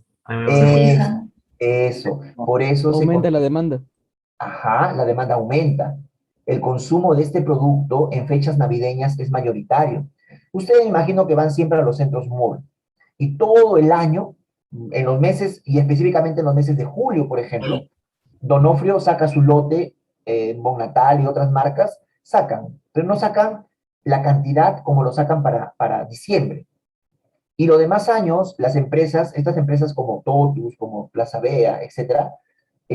Eso. Por eso Aumenta la demanda. Ajá, la demanda aumenta. El consumo de este producto en fechas navideñas es mayoritario. Ustedes me imagino que van siempre a los centros mall. Y todo el año, en los meses, y específicamente en los meses de julio, por ejemplo, Donofrio saca su lote, Bon Natal y otras marcas, sacan, pero no sacan la cantidad como lo sacan para diciembre. Y los demás años, las empresas, estas empresas como Totus, como Plaza Vea, etcétera,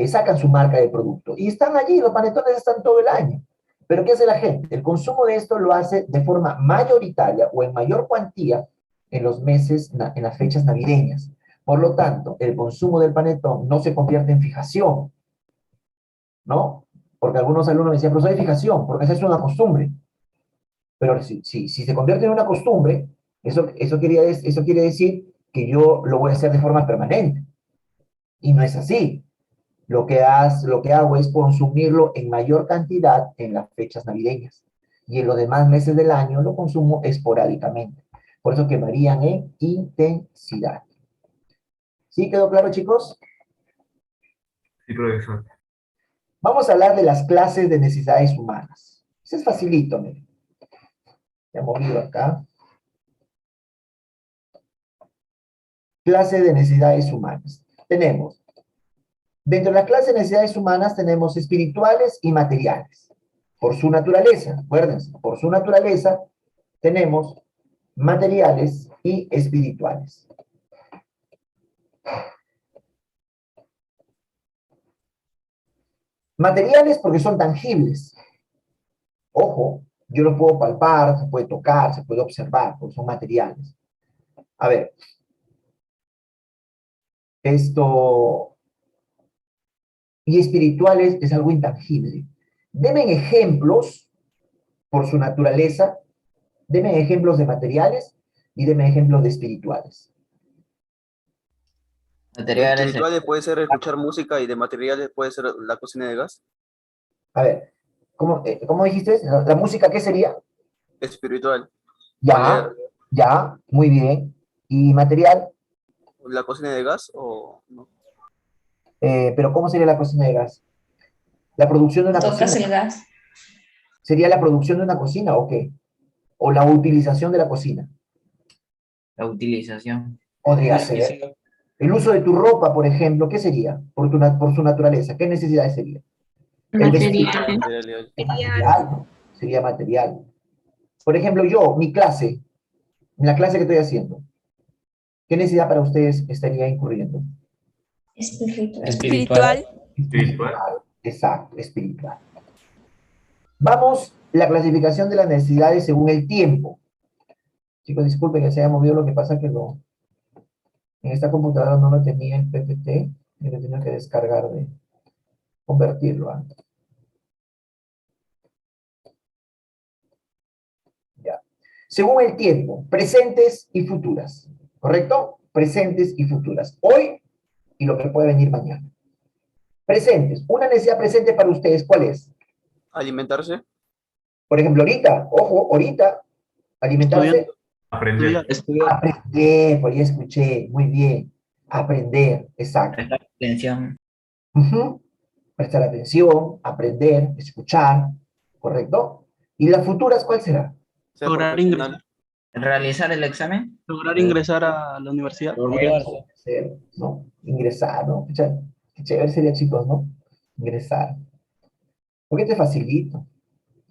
sacan su marca de producto. Y están allí, los panetones están todo el año. Pero ¿qué hace la gente? El consumo de esto lo hace de forma mayoritaria o en mayor cuantía en los meses, en las fechas navideñas. Por lo tanto, el consumo del panetón no se convierte en fijación, ¿no? Porque algunos alumnos me decían, profesor, hay fijación, porque esa es una costumbre. Pero si se convierte en una costumbre, eso quiere decir que yo lo voy a hacer de forma permanente. Y no es así. Lo que hago es consumirlo en mayor cantidad en las fechas navideñas. Y en los demás meses del año lo consumo esporádicamente. Por eso que varían en intensidad. ¿Sí quedó claro, chicos? Sí, profesor. Vamos a hablar de las clases de necesidades humanas. Eso es facilito, miren. Ya he movido acá. Clase de necesidades humanas. Tenemos, dentro de la clase de necesidades humanas tenemos espirituales y materiales. Por su naturaleza, acuérdense, por su naturaleza tenemos materiales y espirituales. Materiales porque son tangibles. Ojo, yo los puedo palpar, se puede tocar, se puede observar, porque son materiales. A ver, esto y espirituales es algo intangible. Deme ejemplos, por su naturaleza, deme ejemplos de materiales y deme ejemplos de espirituales. De Materiales, espirituales puede ser escuchar música y de materiales puede ser la cocina de gas. A ver, ¿cómo dijiste? ¿La música qué sería? Espiritual, Ya, leer. ya, muy bien. ¿Y material? ¿La cocina de gas o no? Pero ¿cómo sería la cocina de gas? ¿La producción de una Tocas cocina? el gas. ¿Sería la producción de una cocina o qué? ¿O la utilización de la cocina? la utilización. Podría ser. El uso de tu ropa, por ejemplo, ¿qué sería? Por su naturaleza, ¿qué necesidades sería? El vestir. Material. Material, ¿no? Sería material. Por ejemplo, yo, mi clase, la clase que estoy haciendo, ¿qué necesidad para ustedes estaría incurriendo? Espiritual. Espiritual. Espiritual. Exacto, espiritual. Vamos, la clasificación de las necesidades según el tiempo. Chicos, disculpen que se haya movido, lo que pasa que en esta computadora no lo tenía en PPT, y lo tenía que descargar convertirlo. Ya. Según el tiempo, presentes y futuras, ¿correcto? Presentes y futuras. Hoy y lo que puede venir mañana. Presentes. Una necesidad presente para ustedes, ¿cuál es? Alimentarse. Por ejemplo, ahorita, ojo, ahorita, alimentarse. Aprender. Aprender, pues ya escuché, muy bien. Aprender, exacto. Prestar atención. Ujú. Prestar atención, aprender, escuchar, ¿correcto? ¿Y las futuras cuál será? Ser Lograr profesional. Realizar el examen. Lograr ingresar a la universidad. Ser, ¿no? Ingresar, ¿no? Pucha, qué chévere sería, chicos, ¿no? Ingresar. Porque te facilito.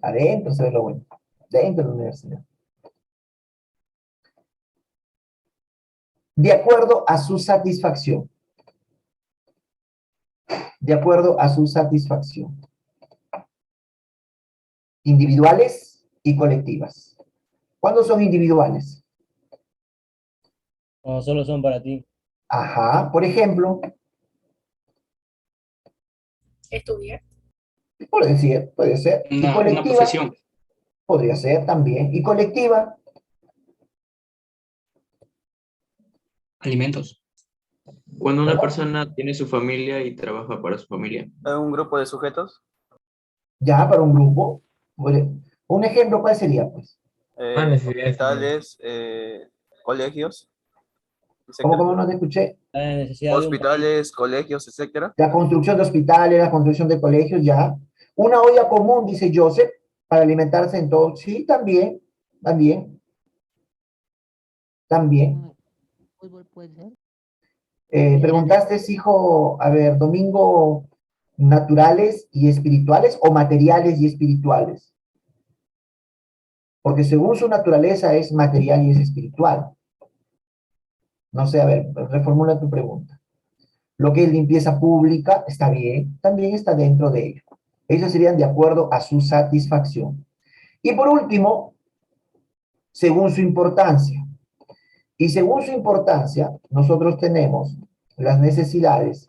Adentro se ve lo bueno. Dentro de la universidad. De acuerdo a su satisfacción. De acuerdo a su satisfacción. Individuales y colectivas. ¿Cuándo son individuales? No, solo son para ti. Ajá, por ejemplo, Estudiar. puede ser. Y Una colectiva, profesión. podría ser también. Y colectiva, Alimentos. Cuando una persona tiene su familia y trabaja para su familia. Un grupo de sujetos. ya para un grupo. Un ejemplo, ¿cuál sería? Pues, Hospitales, colegios, ¿cómo no te escuché? La necesidad de un hospitales, colegios, etcétera. La construcción de hospitales, la construcción de colegios, ya. Una olla común, dice Joseph, para alimentarse en todo. Sí, también. Fútbol puede ser. Preguntaste, hijo, a ver, Domingo, naturales y espirituales o materiales y espirituales. Porque según su naturaleza es material y es espiritual. No sé, a ver, reformula tu pregunta. Lo que es limpieza pública está bien, también está dentro de ello. Esos serían de acuerdo a su satisfacción. Y por último, según su importancia. Y según su importancia, nosotros tenemos las necesidades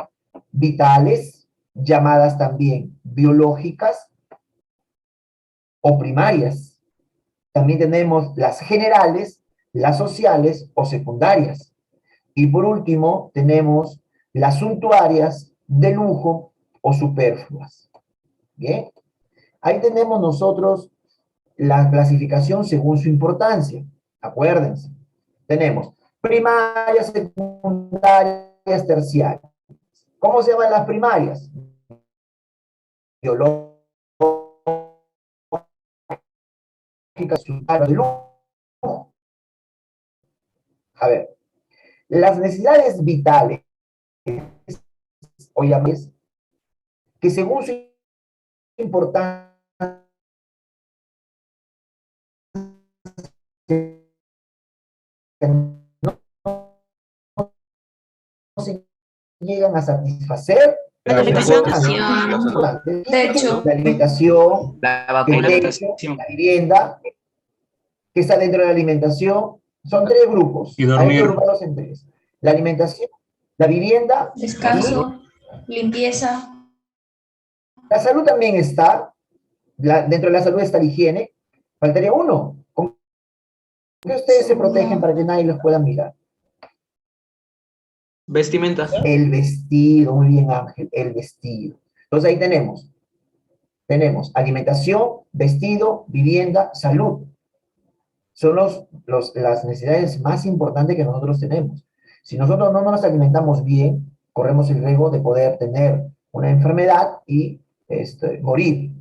vitales, llamadas también biológicas o primarias. También tenemos las generales, las sociales o secundarias. Y por último, tenemos las suntuarias, de lujo o superfluas. ¿Bien? Ahí tenemos nosotros la clasificación según su importancia. Acuérdense. Tenemos primarias, secundarias, terciarias. ¿Cómo se llaman las primarias? Biológicas, suntuarias, de lujo. A ver, las necesidades vitales, o llames, que según su importancia no se llegan a satisfacer. La alimentación. De hecho. La alimentación, La el vacuna. techo, la vivienda, que está dentro de la alimentación, son tres grupos. Y Hay que dormir. agruparlos en tres. La alimentación, la vivienda, Descanso, limpieza. la salud también está. Dentro de la salud está la higiene. Faltaría uno. ¿Con qué ustedes se protegen para que nadie los pueda mirar? Vestimenta. El vestido, muy bien Ángel, el vestido. Entonces ahí tenemos alimentación, vestido, vivienda, salud. Son las necesidades más importantes que nosotros tenemos. Si nosotros no nos alimentamos bien, corremos el riesgo de poder tener una enfermedad y morir.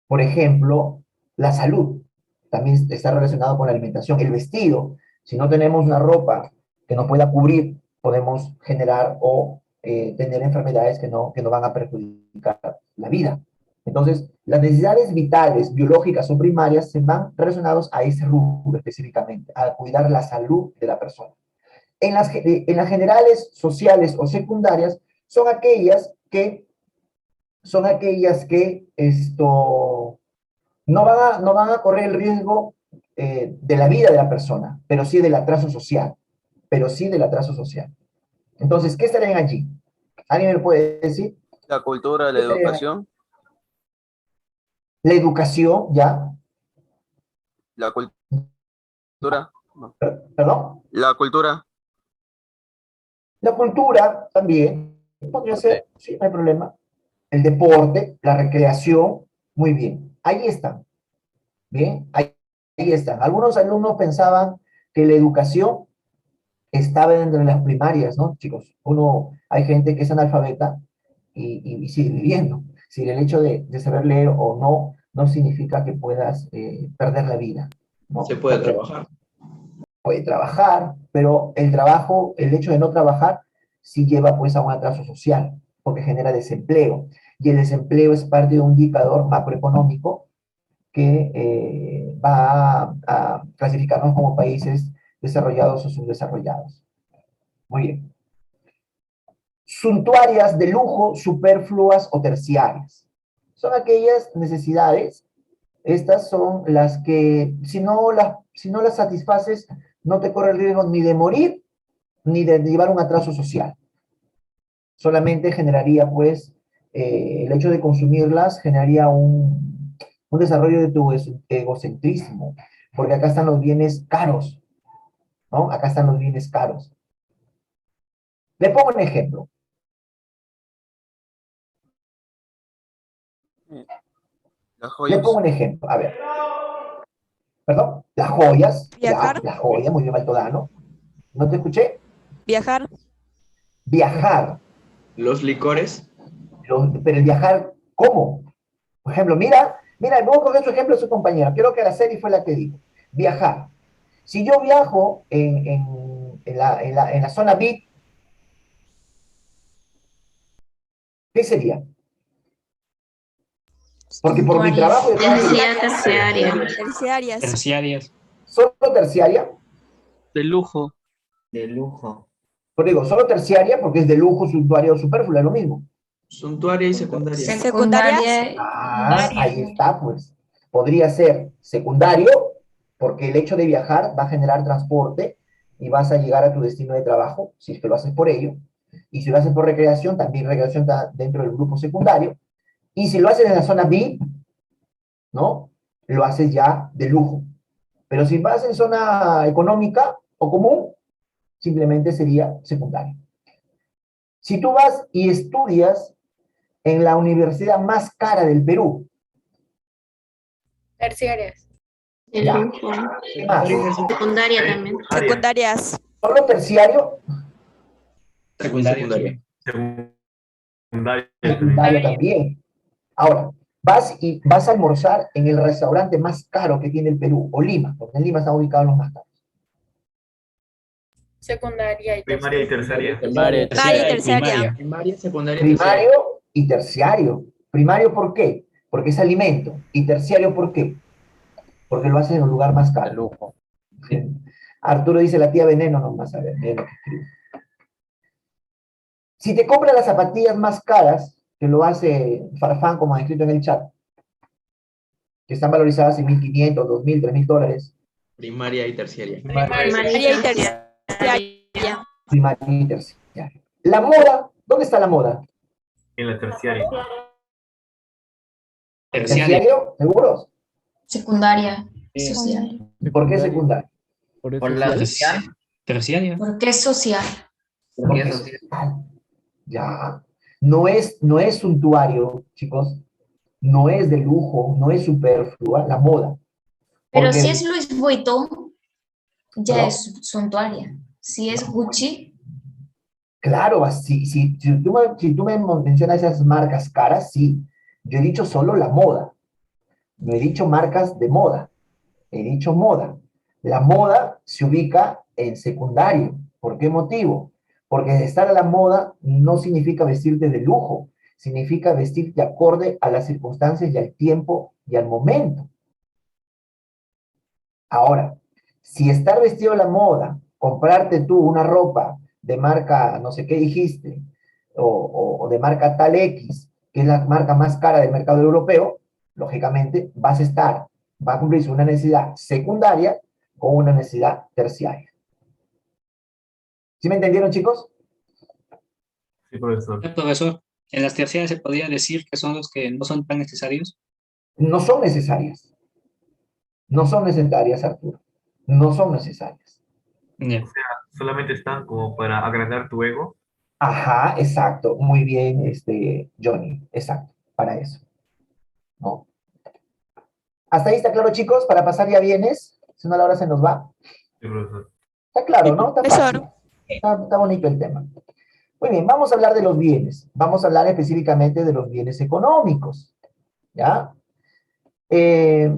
Por ejemplo, la salud también está relacionado con la alimentación. El vestido, si no tenemos una ropa que nos pueda cubrir, podemos generar o tener enfermedades que no van a perjudicar la vida. Entonces, las necesidades vitales, biológicas o primarias se van relacionados a ese rubro específicamente, a cuidar la salud de la persona. En las generales, sociales o secundarias, son aquellas que no van a correr el riesgo de la vida de la persona, pero sí del atraso social. Entonces, ¿qué estarían allí? ¿Alguien me puede decir? La cultura, la educación. La educación, ya. La cultura. ¿Perdón? La cultura. La cultura también. Podría ser, sí, no hay problema. El deporte, la recreación, muy bien. Ahí están. Bien, ahí están. Algunos alumnos pensaban que la educación estaba dentro de las primarias, ¿no, chicos? Hay gente que es analfabeta y sigue viviendo. Si el hecho de saber leer o no significa que puedas perder la vida, ¿no? Se puede trabajar. Puede trabajar, pero el hecho de no trabajar sí lleva pues a un atraso social, porque genera desempleo. Y el desempleo es parte de un indicador macroeconómico que va a clasificarnos como países desarrollados o subdesarrollados. Muy bien. Suntuarias de lujo, superfluas o terciarias. Son aquellas necesidades, estas son las que si no las satisfaces, no te corre el riesgo ni de morir, ni de llevar un atraso social. Solamente generaría, pues, el hecho de consumirlas generaría un desarrollo de tu egocentrismo, porque acá están los bienes caros, ¿no? Acá están los bienes caros. Le pongo un ejemplo. Las Le joyas. pongo un ejemplo, a ver. Perdón, las joyas. Viajar. Ya, la joya, muy bien, Maltodano. ¿No te escuché? Viajar. Viajar. Los licores. Pero el viajar, ¿cómo? Por ejemplo, mira, voy a coger su ejemplo de su compañera. Creo que Araceli fue la que dijo. Viajar. Si yo viajo en la zona VIP, ¿qué sería? Porque por mi trabajo... Necesidad terciaria. Terciarias. Terciarias. ¿Solo terciaria? De lujo. De lujo. Pero digo, solo terciaria porque es de lujo, suntuaria o superflua, es lo mismo. Suntuaria y secundaria. Secundarias. Ahí está, pues. Podría ser secundario, porque el hecho de viajar va a generar transporte, y vas a llegar a tu destino de trabajo, si es que lo haces por ello. Y si lo haces por recreación, también recreación está dentro del grupo secundario. Y si lo haces en la zona VIP, ¿no? Lo haces ya de lujo. Pero si vas en zona económica o común, simplemente sería secundario. Si tú vas y estudias en la universidad más cara del Perú, Terciarias. ya, ¿qué más? Secundaria también. Secundarias. ¿Solo terciario? Secundaria. Secundaria. Secundaria también. Ahora, vas a almorzar en el restaurante más caro que tiene el Perú, o Lima, porque en Lima están ubicados los más caros. Secundaria y Primaria y terciaria. Primaria, Primaria y terciaria. Primaria, secundaria, terciaria. Primario y terciario. Primario, ¿por qué? Porque es alimento. ¿Y terciario por qué? Porque lo hacen en un lugar más caro. Lujo. Arturo dice la tía Veneno nomás, a ver, lee lo que escribe. Si te compras las zapatillas más caras, que lo hace Farfán, como ha escrito en el chat, que están valorizadas en 1.500, 2.000, 3.000 dólares. Primaria y terciaria. Primaria y terciaria. Primaria y terciaria. La moda, ¿dónde está la moda? En la terciaria. Terciario. ¿Terciario? ¿Seguros? Secundaria. Social. ¿Por qué secundario? Por la social. Terciario. Porque es social. Porque Porque es es social. social. Ya. No es suntuario, chicos. No es de lujo, no es superflua la moda. Pero Porque- si es Louis Vuitton, ya ¿No? es suntuaria. Si es Gucci, Claro, si tú me mencionas esas marcas caras, sí. Yo he dicho solo la moda. No he dicho marcas de moda. He dicho moda. La moda se ubica en secundario. ¿Por qué motivo? Porque estar a la moda no significa vestirte de lujo. Significa vestirte acorde a las circunstancias y al tiempo y al momento. Ahora, si estar vestido a la moda, comprarte tú una ropa de marca, no sé qué dijiste, o de marca tal X, que es la marca más cara del mercado europeo, lógicamente va a cumplirse una necesidad secundaria con una necesidad terciaria. ¿Sí me entendieron, chicos? Sí, profesor. Profesor, en las terciarias se podría decir que son los que no son tan necesarios. No son necesarias. No son necesarias, Arturo. No son necesarias. Ya. Solamente están como para agrandar tu ego. Ajá, exacto. Muy bien, Johnny. Exacto, para eso. ¿No? ¿Hasta ahí está claro, chicos? Para pasar ya bienes, si no la hora se nos va. Sí, profesor. Está claro, ¿no? Está Profesor. fácil. Está bonito el tema. Muy bien, vamos a hablar de los bienes. Vamos a hablar específicamente de los bienes económicos. ¿Ya? ¿Qué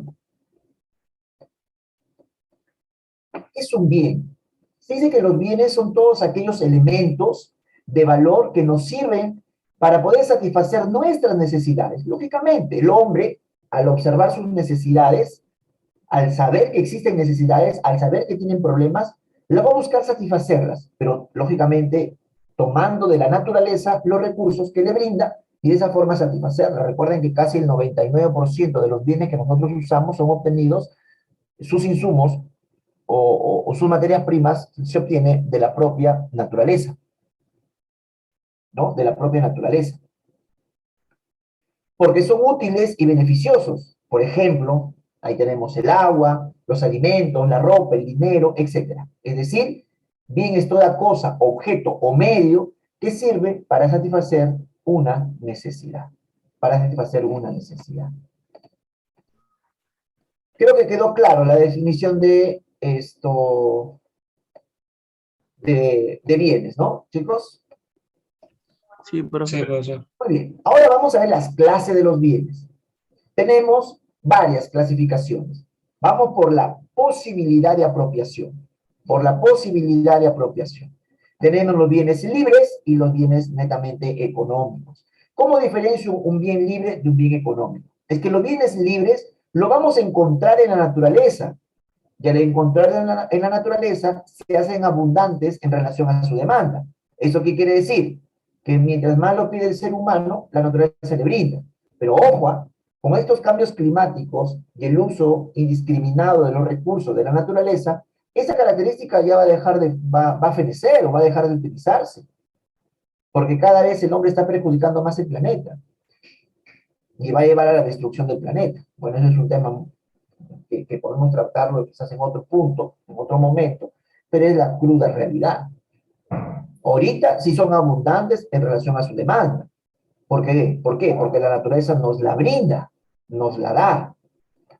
es un bien? Se dice que los bienes son todos aquellos elementos de valor que nos sirven para poder satisfacer nuestras necesidades. Lógicamente, el hombre, al observar sus necesidades, al saber que existen necesidades, al saber que tienen problemas, lo va a buscar satisfacerlas, pero lógicamente tomando de la naturaleza los recursos que le brinda y de esa forma satisfacerlas. Recuerden que casi el 99% de los bienes que nosotros usamos son obtenidos, sus insumos o sus materias primas se obtiene de la propia naturaleza, ¿no? De la propia naturaleza. Porque son útiles y beneficiosos. Por ejemplo, ahí tenemos el agua, los alimentos, la ropa, el dinero, etc. Es decir, bien es toda cosa, objeto o medio que sirve para satisfacer una necesidad. Para satisfacer una necesidad. Creo que quedó claro la definición de esto, de bienes, ¿no, chicos? Sí, profe. Sí, profesor. Muy bien. Ahora vamos a ver las clases de los bienes. Tenemos varias clasificaciones. Vamos por la posibilidad de apropiación. Por la posibilidad de apropiación. Tenemos los bienes libres y los bienes netamente económicos. ¿Cómo diferencio un bien libre de un bien económico? Es que los bienes libres lo vamos a encontrar en la naturaleza. Y al encontrar en la naturaleza se hacen abundantes en relación a su demanda. ¿Eso qué quiere decir? Que mientras más lo pide el ser humano, la naturaleza le brinda. Pero ojo, con estos cambios climáticos y el uso indiscriminado de los recursos de la naturaleza, esa característica ya va a fenecer o va a dejar de utilizarse, porque cada vez el hombre está perjudicando más el planeta y va a llevar a la destrucción del planeta. Bueno, ese es un tema que podemos tratarlo quizás en otro punto, en otro momento, pero es la cruda realidad. Ahorita sí son abundantes en relación a su demanda. ¿Por qué? ¿Por qué? Porque la naturaleza nos la brinda, nos la da.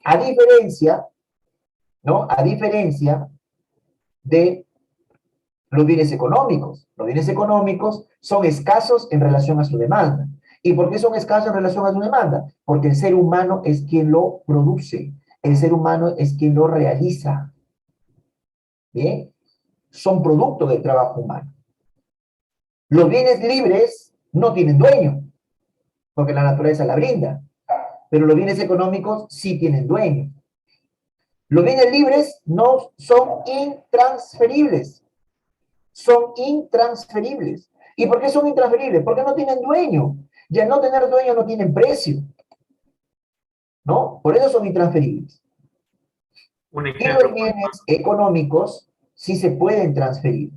A diferencia, ¿no? A diferencia de los bienes económicos. Los bienes económicos son escasos en relación a su demanda. ¿Y por qué son escasos en relación a su demanda? Porque el ser humano es quien lo produce. El ser humano es quien lo realiza. ¿Bien? Son producto del trabajo humano. Los bienes libres no tienen dueño, porque la naturaleza la brinda. Pero los bienes económicos sí tienen dueño. Los bienes libres no son intransferibles. Son intransferibles. ¿Y por qué son intransferibles? Porque no tienen dueño. Y al no tener dueño no tienen precio. ¿No? Por eso son intransferibles. Un Y ejemplo, los bienes económicos sí se pueden transferir.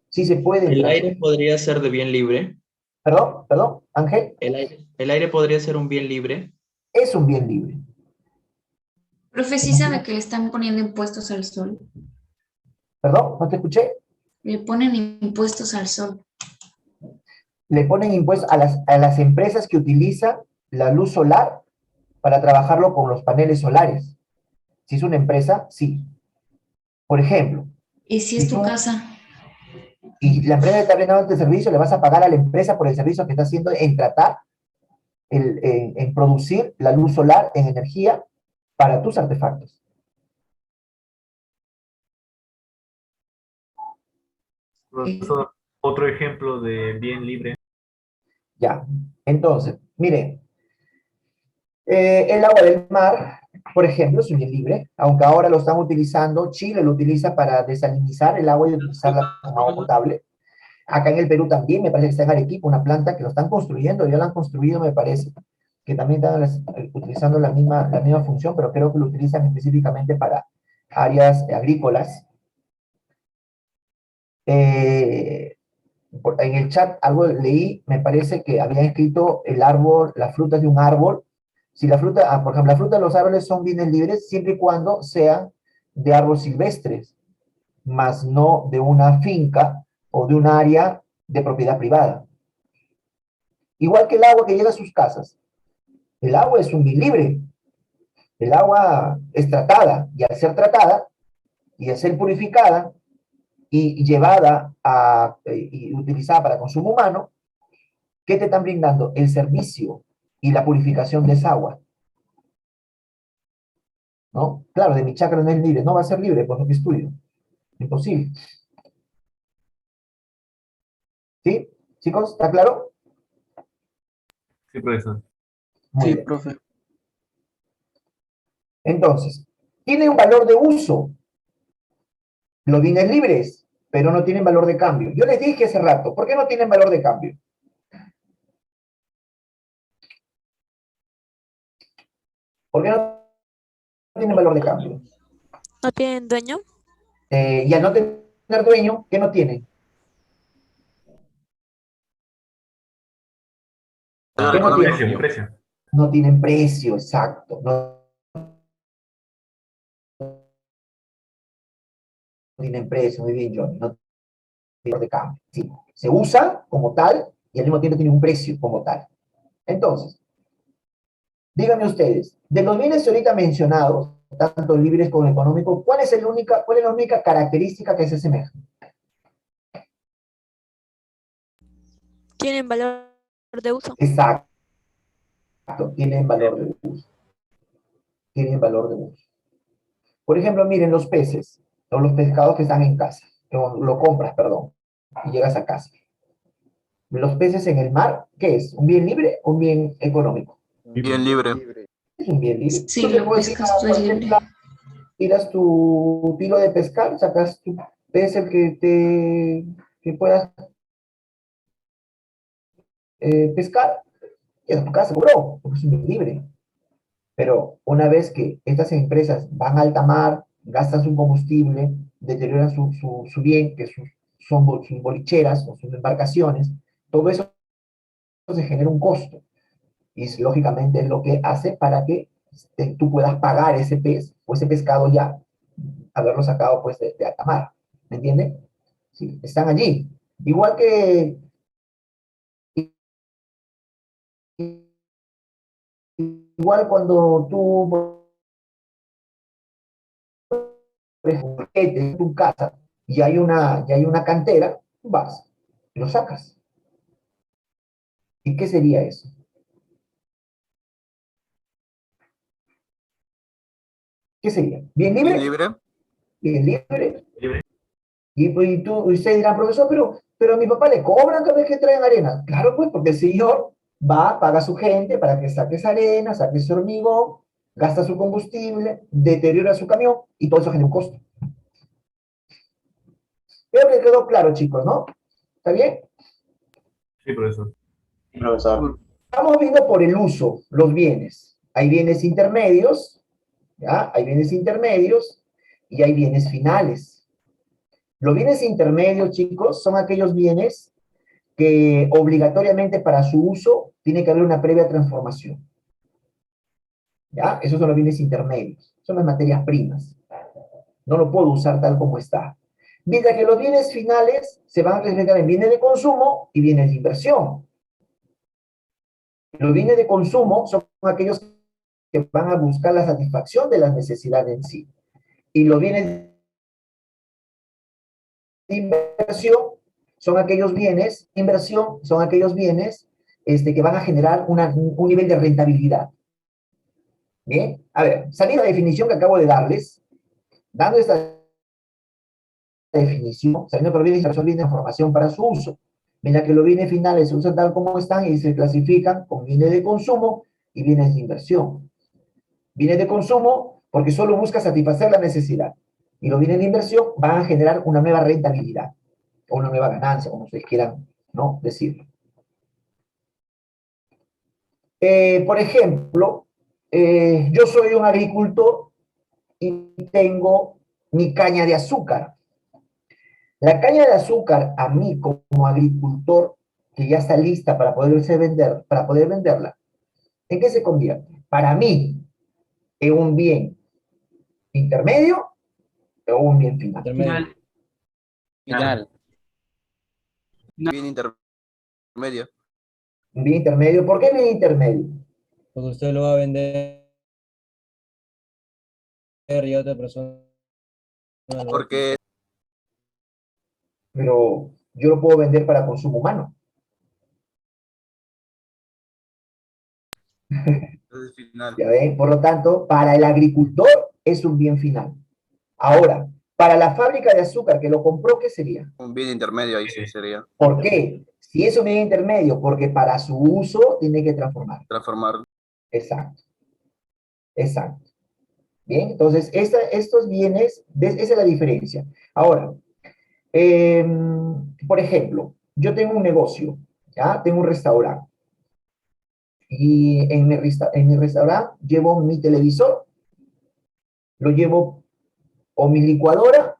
Sí se pueden ¿El transferir. aire podría ser de bien libre? Perdón, Ángel. ¿El aire podría ser un bien libre? Es un bien libre. Profe, sí sabe que le están poniendo impuestos al sol. Perdón, no te escuché. Le ponen impuestos al sol. Le ponen impuestos a las empresas que utilizan la luz solar para trabajarlo con los paneles solares. Si es una empresa, sí. Por ejemplo. ¿Y si es tu casa? Y la empresa está brindando este servicio, le vas a pagar a la empresa por el servicio que está haciendo en tratar, en producir la luz solar en energía para tus artefactos. profesor, otro ejemplo de bien libre. Ya, entonces, miren, el agua del mar, por ejemplo, es un bien libre, aunque ahora lo están utilizando, Chile lo utiliza para desalinizar el agua y utilizarla como agua potable. Acá en el Perú también, me parece que está en Arequipa, una planta que lo están construyendo, ya la han construido, me parece, que también están utilizando la misma función, pero creo que lo utilizan específicamente para áreas agrícolas. En el chat algo leí, me parece que habían escrito el árbol, las frutas de un árbol. Si la fruta, por ejemplo, las frutas de los árboles son bienes libres siempre y cuando sean de árboles silvestres, más no de una finca o de un área de propiedad privada. Igual que el agua que llega a sus casas. El agua es un bien libre. El agua es tratada, y al ser tratada, y al ser purificada, y llevada y utilizada para consumo humano, ¿qué te están brindando? El servicio y la purificación de esa agua. ¿No? Claro, de mi chakra no es libre, no va a ser libre por lo que estudio. Imposible. ¿Sí? Chicos, ¿está claro? Sí, profesor. Muy bien. Profe. Entonces, tiene un valor de uso. Los bienes libres, pero no tienen valor de cambio. Yo les dije hace rato, ¿por qué no tienen valor de cambio? ¿Por qué no tienen valor de cambio? ¿No tienen dueño? Y al no tener dueño, ¿qué no tienen? ¿Qué no tienen? Un precio. No tienen precio, exacto. No tienen precio, muy bien, Johnny. No tienen valor de cambio. Sí, se usa como tal y al mismo tiempo tiene un precio como tal. Entonces, díganme ustedes, de los bienes ahorita mencionados, tanto libres como económicos, ¿cuál es la única característica que se asemeja? ¿Tienen valor de uso? Exacto, tienen valor de uso. Tienen valor de uso. Por ejemplo, miren los peces, o los pescados que están en casa, lo compras, perdón, y llegas a casa. Los peces en el mar, ¿qué es? ¿Un bien libre o un bien económico? Bien libre. Es un bien libre. Sí, Tú te lo puedes ir pescas, tú a es cualquier libre. lado, tiras tu hilo de pescar, sacas tu pez el que puedas pescar, y a tu casa, bro, porque es un bien libre. Pero una vez que estas empresas van a alta mar, gastan su combustible, deterioran su bien, que sus bolicheras o sus embarcaciones, todo eso se genera un costo. Y lógicamente es lo que hace para que tú puedas pagar ese pez o ese pescado ya, haberlo sacado pues de alta mar. ¿Me entiendes? Sí, están allí. Igual que igual cuando tú en tu casa y hay una cantera, vas, lo sacas. ¿Y qué sería eso? ¿Qué sería? ¿Bien libre? Bien libre. Bien libre. Libre. Y usted dirá, profesor, pero a mi papá le cobran cada vez que traen arena. Claro, pues, porque el señor va, paga a su gente para que saque esa arena, saque ese hormigón, gasta su combustible, deteriora su camión y todo eso genera un costo. Creo que quedó claro, chicos, ¿no? ¿Está bien? Sí, profesor. Profesor. Estamos viendo por el uso, los bienes. Hay bienes intermedios, ¿ya? Hay bienes intermedios y hay bienes finales. Los bienes intermedios, chicos, son aquellos bienes que obligatoriamente para su uso tiene que haber una previa transformación. ¿Ya? Esos son los bienes intermedios. Son las materias primas. No lo puedo usar tal como está. Mientras que los bienes finales se van a clasificar en bienes de consumo y bienes de inversión. Los bienes de consumo son aquellos que van a buscar la satisfacción de las necesidades en sí. Y los bienes de inversión son aquellos bienes, que van a generar un nivel de rentabilidad. Bien, a ver, saliendo la definición que acabo de darles, dando esta definición, sabiendo que los bienes de inversión vienen de información para su uso, mientras que los bienes finales se usan tal como están y se clasifican con bienes de consumo y bienes de inversión. Bienes de consumo porque solo busca satisfacer la necesidad, y los bienes de inversión van a generar una nueva rentabilidad, o una nueva ganancia, como ustedes quieran, ¿no? Decirlo. Por ejemplo, yo soy un agricultor y tengo mi caña de azúcar. La caña de azúcar, a mí como agricultor, que ya está lista para poder venderla, ¿en qué se convierte? Para mí, en un bien intermedio o un bien final. Intermedio. Final. Bien intermedio. Un bien intermedio. ¿Por qué bien intermedio? Porque usted lo va a vender y otra persona lo va a Porque Pero yo lo puedo vender para consumo humano. es final. ¿Ya ven? Por lo tanto, para el agricultor es un bien final. Ahora, para la fábrica de azúcar que lo compró, ¿qué sería? Un bien intermedio ahí sí sería. ¿Por qué? Si es un bien intermedio, porque para su uso tiene que transformar. Transformar. Exacto. Exacto. Bien, entonces estos bienes, esa es la diferencia. Ahora, por ejemplo, yo tengo un negocio, ¿ya? Tengo un restaurante. Y en mi restaurante llevo mi televisor, lo llevo, o mi licuadora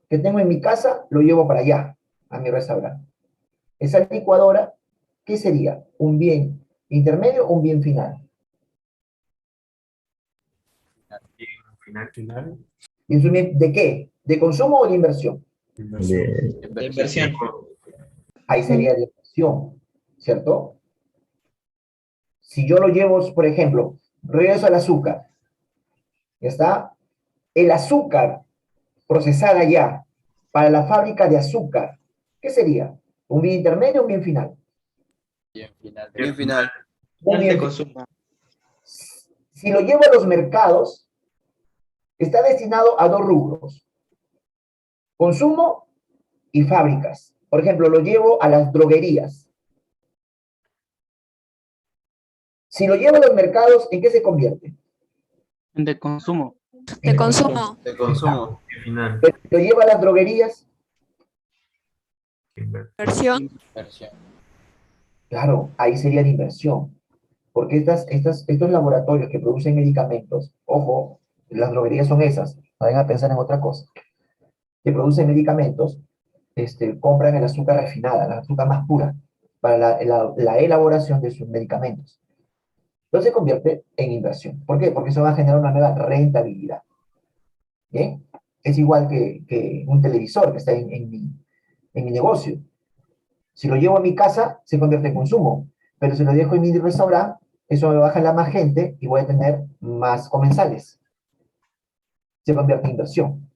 que tengo en mi casa, lo llevo para allá, a mi restaurante. Esa licuadora, ¿qué sería? ¿Un bien intermedio o un bien final? Final. ¿Y es un bien de qué? ¿De consumo o de inversión? De inversión. Ahí sería de inversión, ¿cierto? Si yo lo llevo, por ejemplo, regreso al azúcar, ¿ya está? El azúcar procesada ya para la fábrica de azúcar, ¿qué sería? ¿Un bien intermedio o un bien final? Bien final. Un Final de bien consumo. Si lo llevo a los mercados, está destinado a dos rubros: consumo y fábricas. Por ejemplo, lo llevo a las droguerías. Si lo llevo a los mercados, ¿en qué se convierte? De consumo. De consumo. De consumo. Final. Pero si lo llevo a las droguerías, Inversión. claro, ahí sería de inversión. Porque estos laboratorios que producen medicamentos, ojo, las droguerías son esas, no vayan a pensar en otra cosa. que producen medicamentos, compran el azúcar refinada, la azúcar más pura, para la elaboración de sus medicamentos. Entonces se convierte en inversión. ¿Por qué? Porque eso va a generar una nueva rentabilidad. ¿Bien? Es igual que un televisor que está en mi negocio. Si lo llevo a mi casa, se convierte en consumo. Pero si lo dejo en mi restaurante, eso me va a jalar más gente y voy a tener más comensales. Se convierte en inversión.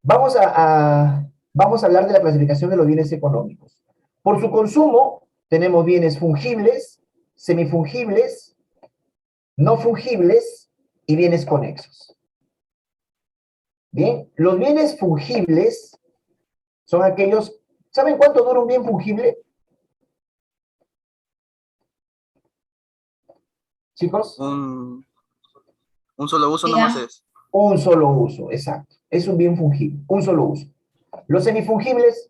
Vamos a hablar de la clasificación de los bienes económicos. Por su consumo, tenemos bienes fungibles, semifungibles, no fungibles y bienes conexos. Bien, los bienes fungibles son aquellos... ¿Saben cuánto dura un bien fungible? Chicos. Un solo uso Ya. nomás es. Un solo uso, exacto. Es un bien fungible, un solo uso. Los semifungibles,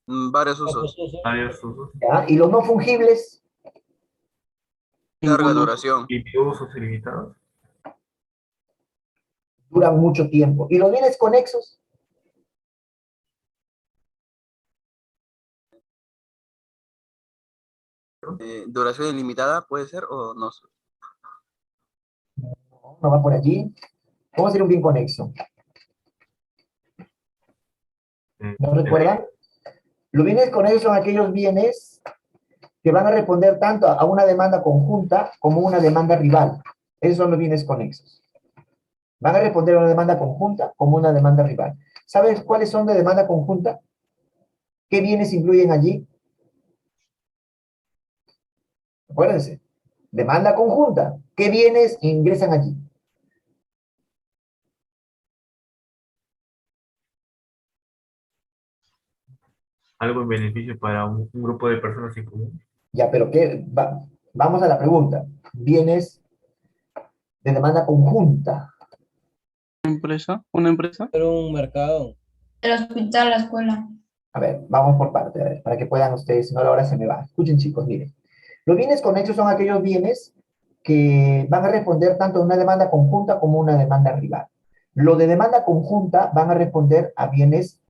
Varios usos. Varios usos. ¿ya? Y los no fungibles, Larga duración. Y usos ilimitados. duran mucho tiempo. Y los bienes conexos, Duración ilimitada puede ser o no. no va por allí. ¿Cómo sería un bien conexo? ¿No recuerdan? Los bienes conexos son aquellos bienes que van a responder tanto a una demanda conjunta como una demanda rival. Esos son los bienes conexos. Van a responder a una demanda conjunta como una demanda rival. ¿Sabes cuáles son de demanda conjunta? ¿Qué bienes incluyen allí? Acuérdense. Demanda conjunta. ¿Qué bienes ingresan allí? Algo en beneficio para un grupo de personas en común. Ya, pero vamos a la pregunta. Bienes de demanda conjunta. ¿Una empresa? Pero un mercado. El hospital, la escuela. A ver, vamos por parte, a ver, para que puedan ustedes, si no la hora se me va. Escuchen, chicos, miren. Los bienes conexos son aquellos bienes que van a responder tanto a una demanda conjunta como a una demanda rival. Los de demanda conjunta van a responder a bienes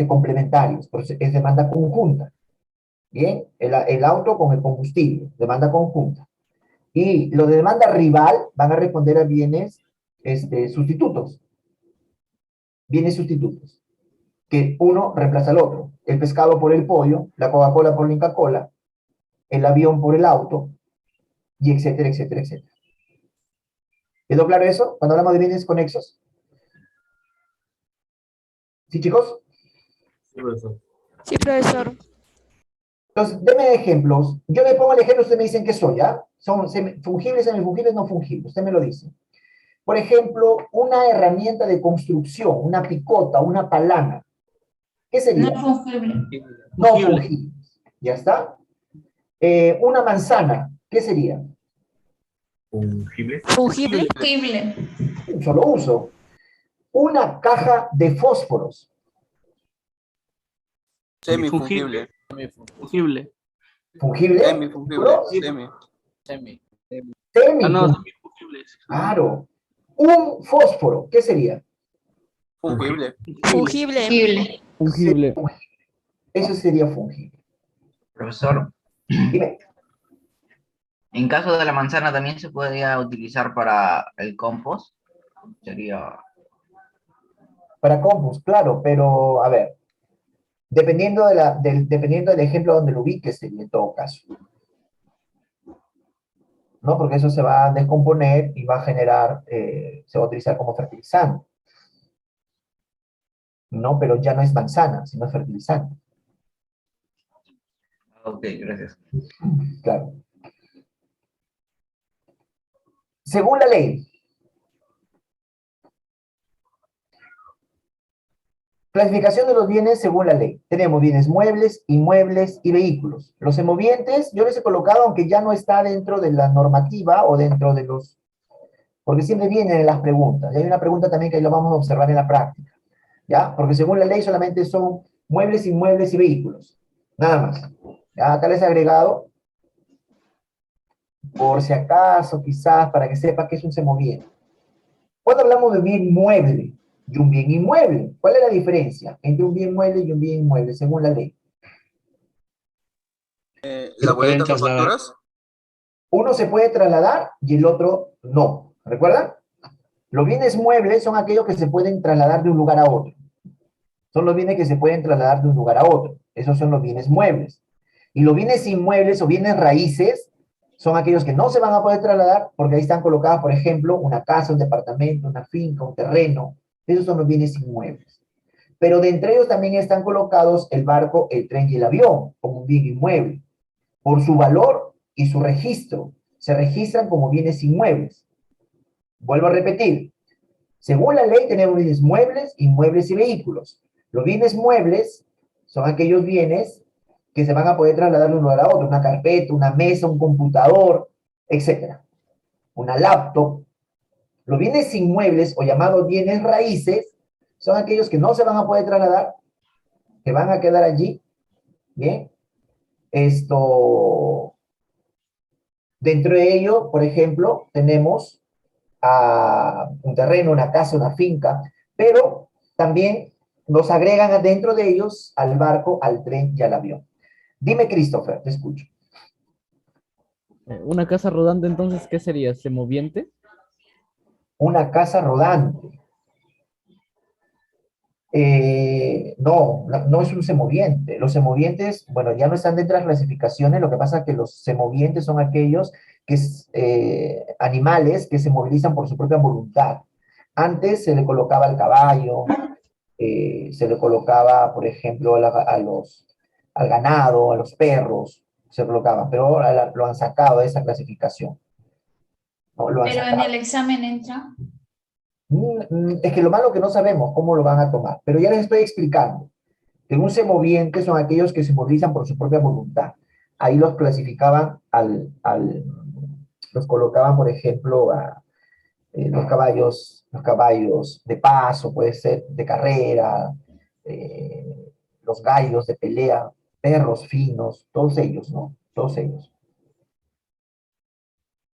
complementarios, por eso es demanda conjunta. Bien, el auto con el combustible, demanda conjunta. Y los de demanda rival van a responder a bienes sustitutos. Bienes sustitutos. Que uno reemplaza al otro. El pescado por el pollo, la Coca-Cola por la Inca-Cola, el avión por el auto, y etcétera, etcétera, etcétera. ¿Quedó claro eso? Cuando hablamos de bienes conexos. ¿Sí, chicos? Sí, profesor. Sí, profesor. Entonces, denme ejemplos. Yo le pongo el ejemplo, ustedes me dicen qué soy, ¿ya? Son fungibles, semifungibles, no fungibles. Usted me lo dice. Por ejemplo, una herramienta de construcción, una picota, una palana. ¿Qué sería? No fungible. No fungible. ¿Ya está? Una manzana. ¿Qué sería? Fungible. Fungible. Fungible. Un solo uso. Una caja de fósforos. Semifungible. Fungible. ¿Fungible? Semifungible. Semi. Semifungible. Claro. Un fósforo. ¿Qué sería? Fungible. Fungible. Fungible. Fungible. Eso sería fungible. Profesor, Dime. en caso de la manzana también se podría utilizar para el compost. Sería... Para compost, claro, pero a ver. Dependiendo, dependiendo del ejemplo donde lo ubiques, en todo caso. ¿No? Porque eso se va a descomponer y va a generar, se va a utilizar como fertilizante. ¿No? Pero ya no es manzana, sino fertilizante. Ok, gracias. Claro. Según la ley, clasificación de los bienes según la ley. Tenemos bienes muebles, inmuebles y vehículos. Los semovientes, yo les he colocado, aunque ya no está dentro de la normativa o dentro de los... Porque siempre vienen en las preguntas. Y hay una pregunta también que ahí lo vamos a observar en la práctica. ¿Ya? Porque según la ley solamente son muebles, inmuebles y vehículos. Nada más. ¿Ya? Acá les he agregado, por si acaso, quizás, para que sepa que es un semoviente. Cuando hablamos de bien mueble y un bien inmueble, ¿cuál es la diferencia entre un bien mueble y un bien inmueble según la ley? ¿Las boletas o facturas? Uno se puede trasladar y el otro no. ¿Recuerdan? Los bienes muebles son aquellos que se pueden trasladar de un lugar a otro. Son los bienes que se pueden trasladar de un lugar a otro. Esos son los bienes muebles. Y los bienes inmuebles o bienes raíces son aquellos que no se van a poder trasladar porque ahí están colocadas, por ejemplo, una casa, un departamento, una finca, un terreno. Esos son los bienes inmuebles. Pero de entre ellos también están colocados el barco, el tren y el avión como un bien inmueble. Por su valor y su registro, se registran como bienes inmuebles. Vuelvo a repetir. Según la ley tenemos bienes muebles, inmuebles y vehículos. Los bienes muebles son aquellos bienes que se van a poder trasladar de un lugar a otro. Una carpeta, una mesa, un computador, etc. Una laptop. Los bienes inmuebles o llamados bienes raíces son aquellos que no se van a poder trasladar, que van a quedar allí. Bien. Dentro de ello, por ejemplo, tenemos un terreno, una casa, una finca, pero también nos agregan dentro de ellos al barco, al tren y al avión. Dime, Christopher, te escucho. Una casa rodante, entonces, ¿qué sería? ¿Semoviente? Una casa rodante. No es un semoviente. Los semovientes, bueno, ya no están dentro de las clasificaciones. Lo que pasa es que los semovientes son aquellos animales que se movilizan por su propia voluntad. Antes se le colocaba al caballo, se le colocaba, por ejemplo, al ganado, a los perros, se colocaba, pero ahora lo han sacado de esa clasificación. ¿No? Pero en el examen entra. Es que lo malo es que no sabemos cómo lo van a tomar, pero ya les estoy explicando. Que un semoviente son aquellos que se movilizan por su propia voluntad. Ahí los clasificaban los colocaban, por ejemplo, los caballos de paso, puede ser de carrera, los gallos de pelea, perros finos, todos ellos, ¿no? Todos ellos.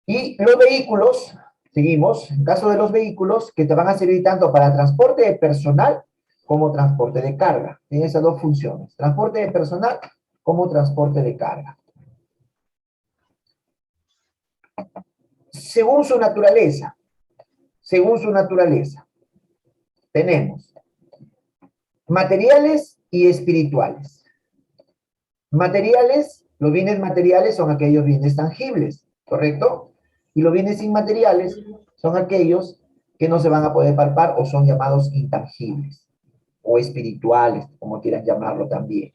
Y los vehículos, seguimos, en caso de los vehículos, que te van a servir tanto para transporte de personal como transporte de carga. Tiene esas dos funciones, transporte de personal como transporte de carga. Según su naturaleza, tenemos materiales y espirituales. Materiales, los bienes materiales son aquellos bienes tangibles, ¿correcto? Y los bienes inmateriales son aquellos que no se van a poder palpar o son llamados intangibles o espirituales, como quieran llamarlo también.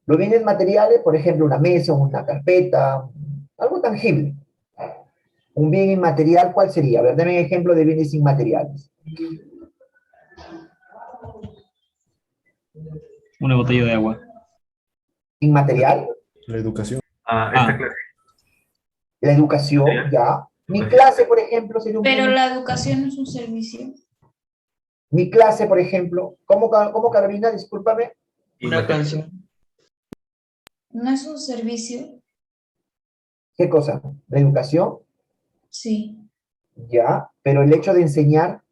Los bienes materiales, por ejemplo, una mesa, una carpeta, algo tangible. Un bien inmaterial, ¿cuál sería? A ver, denme un ejemplo de bienes inmateriales. Una botella de agua. ¿Inmaterial? La educación. Esta clase. La educación, ya. Mi clase, por ejemplo, sería un Pero bien. la educación es un servicio. Mi clase, por ejemplo. ¿Cómo Carolina? Discúlpame. Una canción. ¿No es un servicio? ¿Qué cosa? ¿La educación? Sí. Ya, pero el hecho de enseñar,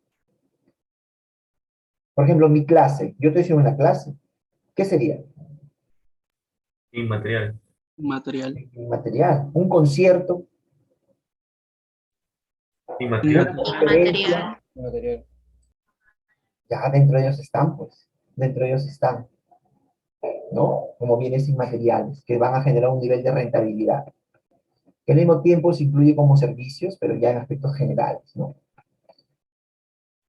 por ejemplo, mi clase, yo estoy haciendo una clase, ¿qué sería? Inmaterial. Material. Inmaterial. Un concierto, Inmaterial. una conferencia, Material. ya dentro de ellos están, pues, dentro de ellos están, ¿no? Como bienes inmateriales, que van a generar un nivel de rentabilidad, que al mismo tiempo se incluye como servicios, pero ya en aspectos generales, ¿no?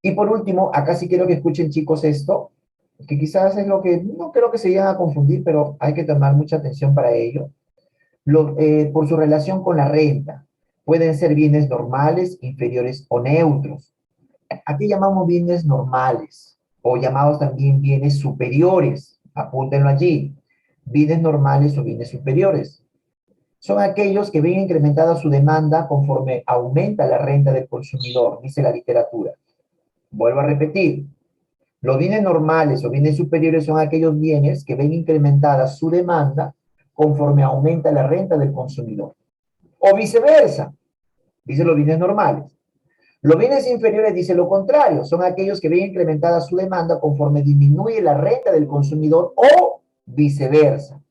Y por último, acá sí quiero que escuchen, chicos, esto, que quizás es lo que, no creo que se vayan a confundir, pero hay que tomar mucha atención para ello. Por su relación con la renta, pueden ser bienes normales, inferiores o neutros. Aquí llamamos bienes normales, o llamados también bienes superiores. Apúntenlo allí. Bienes normales o bienes superiores. Son aquellos que ven incrementada su demanda conforme aumenta la renta del consumidor, dice la literatura. Vuelvo a repetir. Los bienes normales o bienes superiores son aquellos bienes que ven incrementada su demanda conforme aumenta la renta del consumidor. O viceversa, dicen los bienes normales. Los bienes inferiores dice lo contrario, son aquellos que ven incrementada su demanda conforme disminuye la renta del consumidor o viceversa.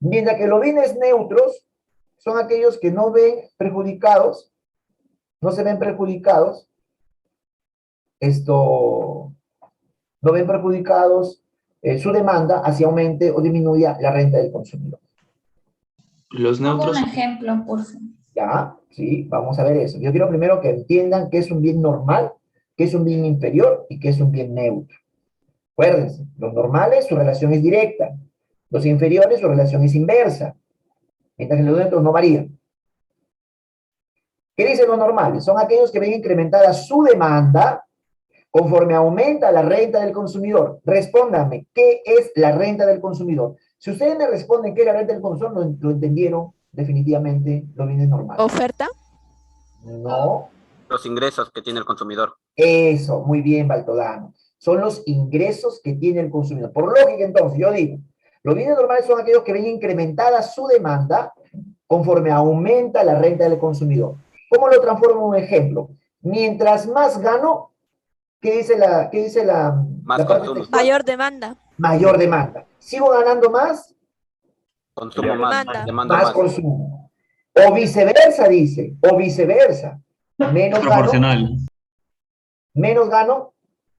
Mientras que los bienes neutros son aquellos que no ven perjudicados, no se ven perjudicados, no ven perjudicados su demanda así aumente o disminuya la renta del consumidor. Los Pongo neutros, un ejemplo, por favor. Ya, sí, vamos a ver eso. Yo quiero primero que entiendan qué es un bien normal, qué es un bien inferior y qué es un bien neutro. Acuérdense, los normales su relación es directa, los inferiores su relación es inversa, mientras que los neutros no varían. ¿Qué dicen los normales? Son aquellos que ven incrementada su demanda conforme aumenta la renta del consumidor. Respóndanme, ¿qué es la renta del consumidor? Si ustedes me responden qué es la renta del consumidor, lo entendieron definitivamente los bienes normales. ¿Oferta? No. Los ingresos que tiene el consumidor. Eso, muy bien, Baltodano. Son los ingresos que tiene el consumidor. Por lógica, entonces, yo digo, los bienes normales son aquellos que ven incrementada su demanda conforme aumenta la renta del consumidor. ¿Cómo lo transformo en un ejemplo? Mientras más gano, ¿qué dice la Más parte consumo. textual? Mayor demanda. Mayor demanda. ¿Sigo ganando más? Consumo más. Demanda. Demanda Más más. consumo. O viceversa, dice. O viceversa. Menos gano. Proporcional. Menos gano.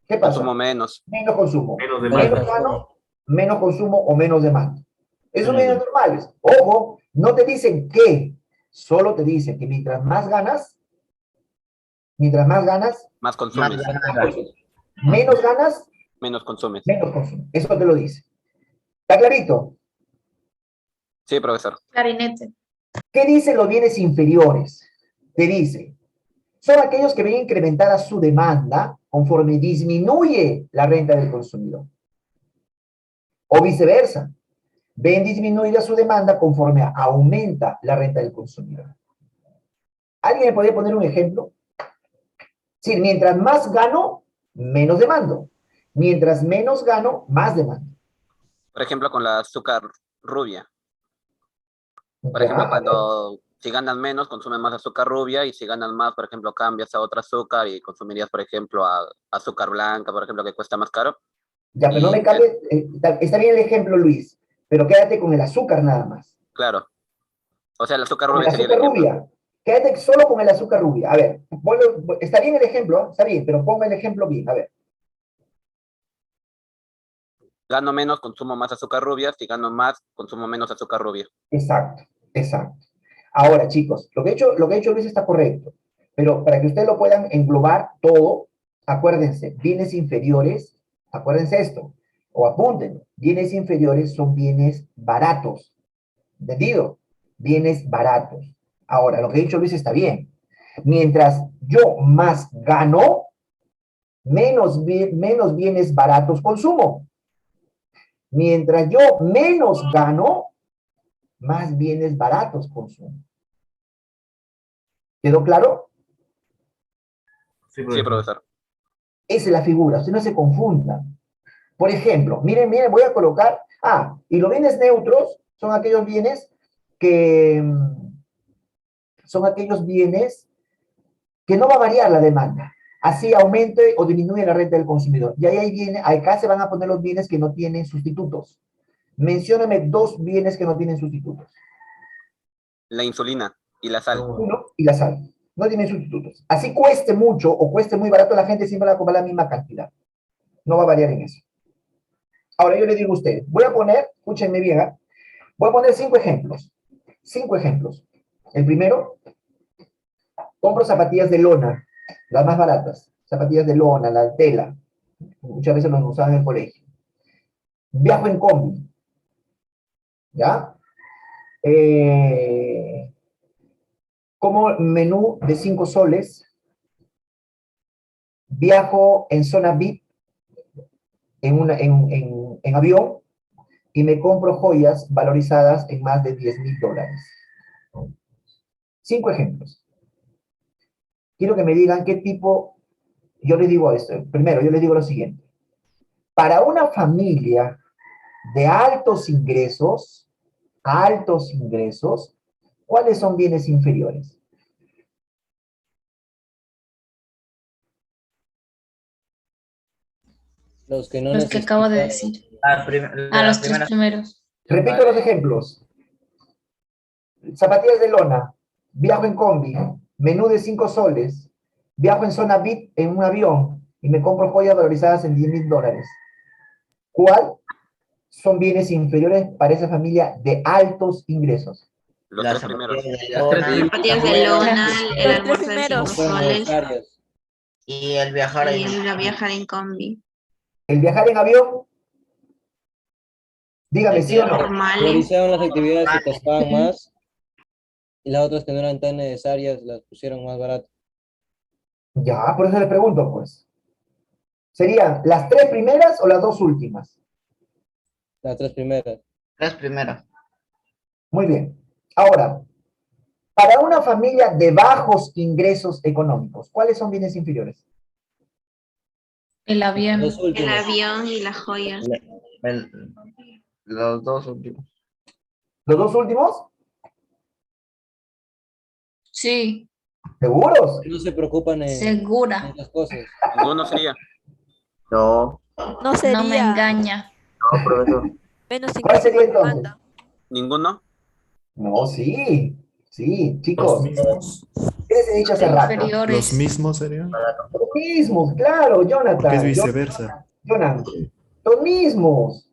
¿Qué pasa? Consumo menos. Menos consumo. Menos demanda. Menos gano, menos consumo o menos demanda. Esos bienes normales. Ojo, no te dicen qué, solo te dicen que mientras más ganas, Más consumes. menos ganas, Menos consumes. menos consumo. Eso te lo dice. ¿Está clarito? Sí, profesor. Clarinete. ¿Qué dicen los bienes inferiores? Te dice, son aquellos que ven incrementada su demanda conforme disminuye la renta del consumidor. O viceversa, ven disminuida su demanda conforme aumenta la renta del consumidor. ¿Alguien me podría poner un ejemplo? Sí, mientras más gano, menos demando. Mientras menos gano, más demando. Por ejemplo, con la azúcar rubia. Por Ya, ejemplo, cuando si ganas menos, consumes más azúcar rubia, y si ganas más, por ejemplo, cambias a otra azúcar y consumirías, por ejemplo, a azúcar blanca, por ejemplo, que cuesta más caro. ya, pero no me cambies. Está bien el ejemplo, Luis, pero quédate con el azúcar nada más. Claro. O sea, el azúcar Con el rubia sería el azúcar ejemplo. rubia. Quédate solo con el azúcar rubia. A ver, está bien el ejemplo, ¿eh? Está bien, pero ponme el ejemplo bien. A ver. Gano menos, consumo más azúcar rubia. Si gano más, consumo menos azúcar rubia. Exacto, exacto. Ahora, chicos, lo que ha hecho Luis está correcto, pero para que ustedes lo puedan englobar todo, acuérdense, bienes inferiores, acuérdense esto, o apúntenlo, bienes inferiores son bienes baratos, ¿entendido? Bienes baratos. Ahora, lo que ha dicho Luis está bien. Mientras yo más gano, menos bienes baratos consumo. Mientras yo menos gano, más bienes baratos consumo. ¿Quedó claro? Sí, Sí, profesor. Esa es la figura, usted no se confunda. Por ejemplo, miren, voy a colocar, y los bienes neutros son aquellos bienes que no va a variar la demanda. Así aumente o disminuye la renta del consumidor. Y ahí viene, acá se van a poner los bienes que no tienen sustitutos. Mencióname 2 bienes que no tienen sustitutos. La insulina y la sal. Uno y la sal. No tienen sustitutos. Así cueste mucho o cueste muy barato, la gente siempre va a comprar la misma cantidad. No va a variar en eso. Ahora yo le digo a ustedes, voy a poner, escúchenme bien, voy a poner 5 ejemplos. 5 ejemplos. El primero, compro zapatillas de lona, las más baratas. Zapatillas de lona, la tela. Muchas veces los usaban en el colegio. Viajo en combi. ¿Ya? Como menú de 5 soles. Viajo en zona VIP en avión y me compro joyas valorizadas en más de $10,000. 5 ejemplos. Quiero que me digan qué tipo, yo les digo esto. Primero, yo les digo lo siguiente. Para una familia de altos ingresos, ¿cuáles son bienes inferiores? Los que no Los que acabo de necesitan. decir. A Los tres primeros. Repito los ejemplos. Zapatillas de lona, viajo en combi, menú de 5 soles, viajo en zona VIP en un avión y me compro joyas valorizadas en $10,000. ¿Cuál son bienes inferiores para esa familia de altos ingresos? Los Las tres primeros. Zapatillas de lona, el Los almuerzo tres de 5 primeros. Son soles necesarios. Y el viajar y en... el viajar en combi. ¿El viajar en avión? Dígame, ¿sí o no? Normales. Priorizaron las actividades que costaban más y las otras que no eran tan necesarias las pusieron más barato. Ya, por eso le pregunto, pues. ¿Serían las 3 primeras o las 2 últimas? Las 3 primeras. Las primeras. Muy bien. Ahora, para una familia de bajos ingresos económicos, ¿cuáles son bienes inferiores? El avión. Los El últimos. avión y las joyas. Los dos últimos. ¿Los 2 últimos? Sí, ¿Seguros? No se preocupan en segura. esas cosas. Ninguno sería. No, No No me sería engaña. no, profesor. menos ¿Cuál ingresos sería por entonces? demanda. ¿Ninguno? No, sí. Sí, Los chicos. mismos. ¿Qué les he dicho hace rato? Los Inferiores. mismos serían. Los mismos, claro, Porque es Jonathan. viceversa. Jonathan. Los mismos.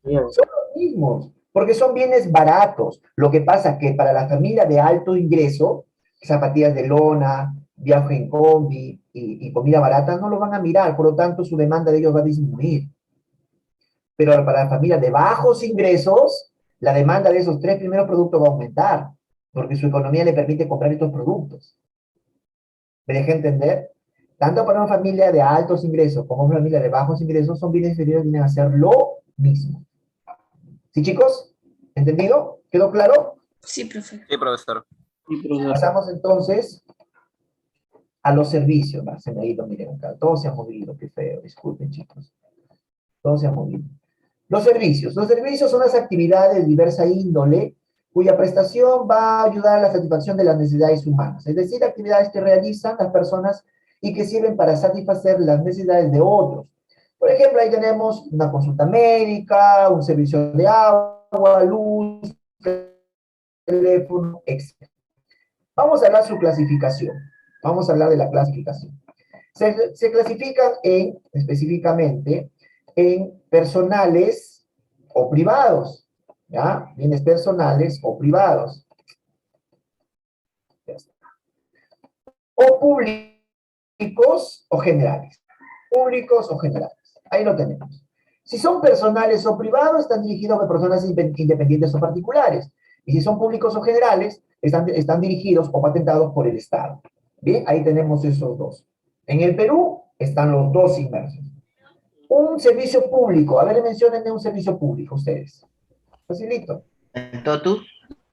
Bien. Son los mismos. Porque son bienes baratos. Lo que pasa es que para la familia de alto ingreso, zapatillas de lona, viaje en combi y comida barata no lo van a mirar. Por lo tanto, su demanda de ellos va a disminuir. Pero para la familia de bajos ingresos, la demanda de esos 3 primeros productos va a aumentar. Porque su economía le permite comprar estos productos. ¿Me dejé entender? Tanto para una familia de altos ingresos como una familia de bajos ingresos, son bienes inferiores, vienen a ser lo mismo. ¿Sí, chicos? ¿Entendido? ¿Quedó claro? Sí, profe. Sí, profesor. Pasamos entonces a los servicios. Va, se me ha ido, miren acá. Todos se han movido, qué feo. Disculpen, chicos. Todos se han movido. Los servicios. Los servicios son las actividades de diversa índole cuya prestación va a ayudar a la satisfacción de las necesidades humanas. Es decir, actividades que realizan las personas y que sirven para satisfacer las necesidades de otros. Por ejemplo, ahí tenemos una consulta médica, un servicio de agua, luz, teléfono, etc. Vamos a hablar de su clasificación. Vamos a hablar de la clasificación. Se clasifican específicamente en personales o privados. ¿Ya? Bienes personales o privados. Ya está. O públicos o generales. Públicos o generales. Ahí lo tenemos. Si son personales o privados, están dirigidos a personas independientes o particulares. Y si son públicos o generales, están dirigidos o patentados por el Estado. Bien, ahí tenemos esos dos. En el Perú están los dos inmersos. Un servicio público. A ver, menciónenme un servicio público ustedes. Facilito. ¿El TOTUS?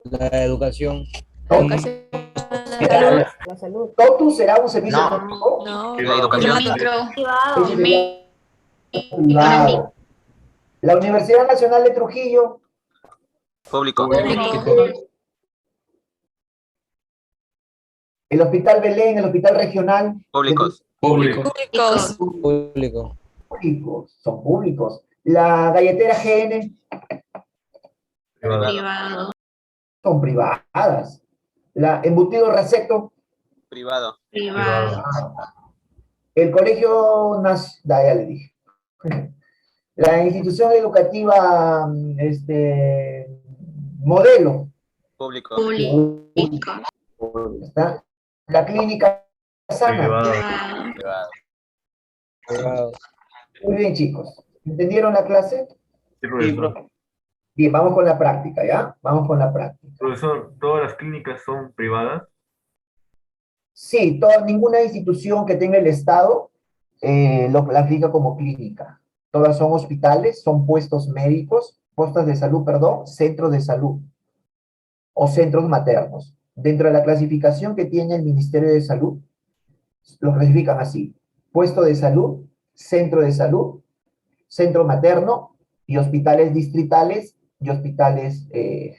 La educación. La educación, La salud. ¿TOTUS será un servicio No. público? no. La educación. Privado. Ese sería privado. La Universidad Nacional de Trujillo. Público. El Hospital Belén, el Hospital Regional. Públicos. Público. Públicos. Público. Públicos, son públicos. La galletera GN Privado. son privadas. La embutido Raceto, Privado. Privado. el colegio ya le dije. La institución educativa, modelo, Público. Público. ¿está? La clínica sana. Privado. Privado. Privado. Muy bien, chicos. ¿Entendieron la clase? Sí, profesor. Bien, vamos con la práctica, ¿ya? Vamos con la práctica. Profesor, ¿todas las clínicas son privadas? Sí, ninguna institución que tenga el Estado lo clasifica como clínica. Todas son hospitales, son puestos médicos, puestos de salud, perdón, centros de salud o centros maternos. Dentro de la clasificación que tiene el Ministerio de Salud, lo clasifican así: puesto de salud, centro materno y hospitales distritales y hospitales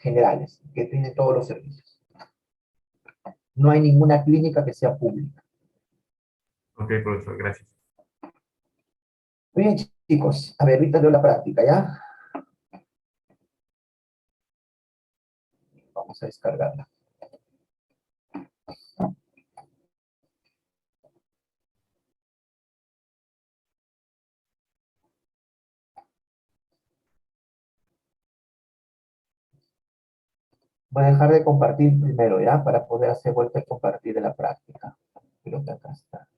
generales, que tienen todos los servicios. No hay ninguna clínica que sea pública. Ok, profesor, gracias. Muy bien, Chicos, a ver, ahorita leo la práctica, ¿ya? Vamos a descargarla. Voy a dejar de compartir primero, ¿ya? Para poder hacer vuelta a compartir de la práctica. Creo que acá está.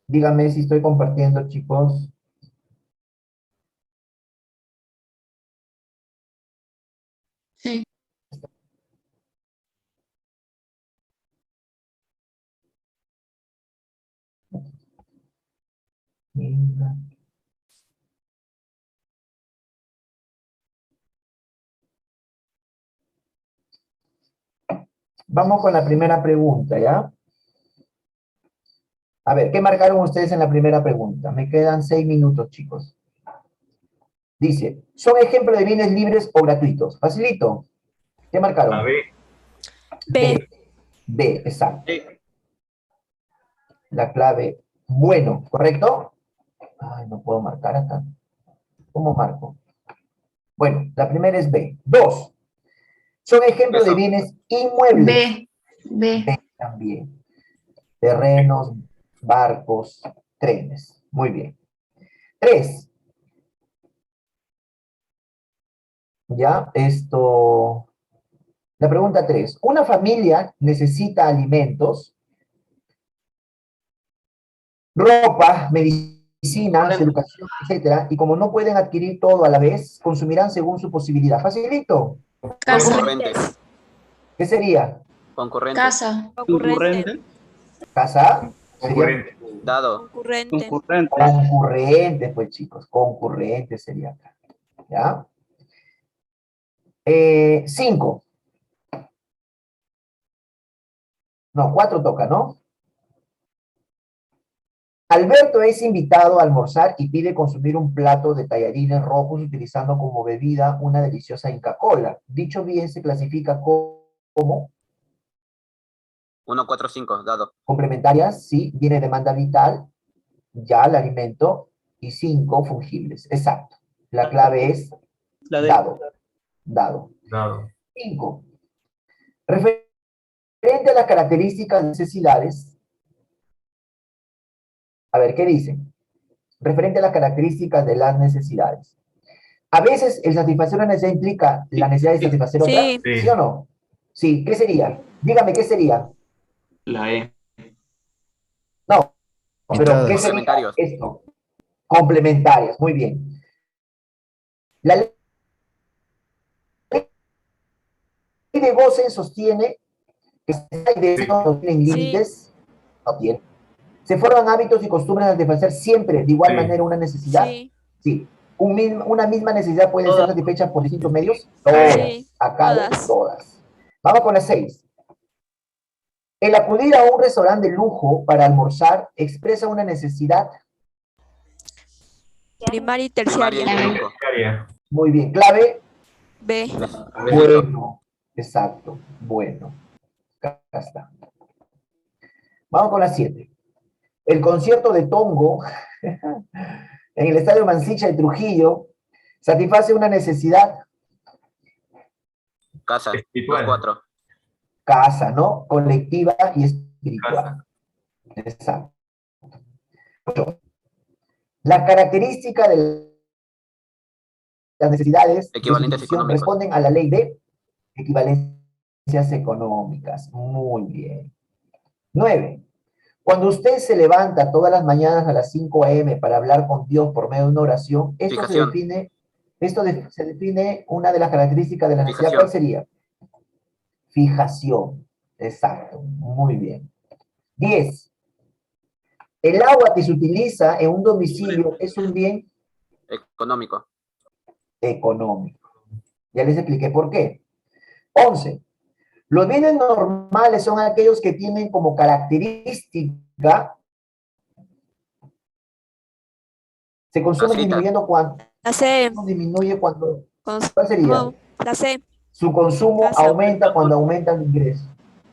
Díganme si estoy compartiendo, chicos. Sí. Vamos con la primera pregunta, ¿ya? A ver, ¿qué marcaron ustedes en la primera pregunta? Me quedan 6 minutos, chicos. Dice, son ejemplos de bienes libres o gratuitos. Facilito. ¿Qué marcaron? A ver, B. B, exacto. La clave, bueno, ¿correcto? Ay, no puedo marcar acá. ¿Cómo marco? Bueno, la primera es B. 2. Son ejemplos de bienes inmuebles. B. B también. Terrenos, barcos, trenes. Muy bien. 3. Ya, esto... La pregunta 3. Una familia necesita alimentos, ropa, medicinas, educación, etcétera, y como no pueden adquirir todo a la vez, consumirán según su posibilidad. Facilito. Concurrente. ¿Qué sería? Concurrente. Casa. Concurrente. ¿Casa? concurrente. Dado. Concurrente. Concurrente, pues chicos, concurrente sería acá. ¿Ya? 5. No, 4 toca, ¿no? Alberto es invitado a almorzar y pide consumir un plato de tallarines rojos utilizando como bebida una deliciosa Inca Kola. Dicho bien se clasifica como 1, 4, 5, dado. complementarias, sí, viene demanda vital, ya el alimento, y 5 fungibles. Exacto. La clave es La D. dado. Dado. Dado. 5. Referente a las características de necesidades, a ver, ¿qué dicen? Referente a las características de las necesidades. A veces el satisfacer una necesidad implica la necesidad de satisfacer otra. Sí. ¿Sí o no? Sí. ¿Qué sería? Dígame, ¿qué sería? La E. No. Pero, Limitadas. ¿qué sería Complementarios. esto? Complementarias. Muy bien. La ley de Gosen sostiene que si deseos no tienen límites, no tienen. ¿Se forman hábitos y costumbres de satisfacer siempre de igual Sí. manera una necesidad? Sí. Sí. Una misma necesidad puede ser satisfecha por distintos medios. Sí. Acá Todas. todas. Vamos con la 6. El acudir a un restaurante de lujo para almorzar expresa una necesidad. Primaria y Primaria terciaria. y lujo. Área. Muy bien. Clave. B. Bueno. Exacto. Bueno. Acá está. Vamos con la 7. El concierto de Tongo en el Estadio Mansilla de Trujillo satisface una necesidad. Casa. 2, Espiritual. 4. Casa, ¿no? Colectiva y espiritual. Exacto. 8. La característica de las necesidades de Equivalentes sustitución económicos. responden a la ley de equivalencias económicas. Muy bien. 9. Cuando usted se levanta todas las mañanas a las 5 a.m. para hablar con Dios por medio de una oración, Fijación. se define una de las características de la necesidad. Fijación. ¿Cuál sería? Fijación. Exacto. Muy bien. 10. El agua que se utiliza en un domicilio es un bien Económico. económico. Ya les expliqué por qué. 11. Los bienes normales son aquellos que tienen como característica se consumen Casita. disminuyendo cuando La C. disminuye cuando Cons- ¿cuál sería? no, La C. Su consumo Casa. aumenta cuando aumenta el ingreso.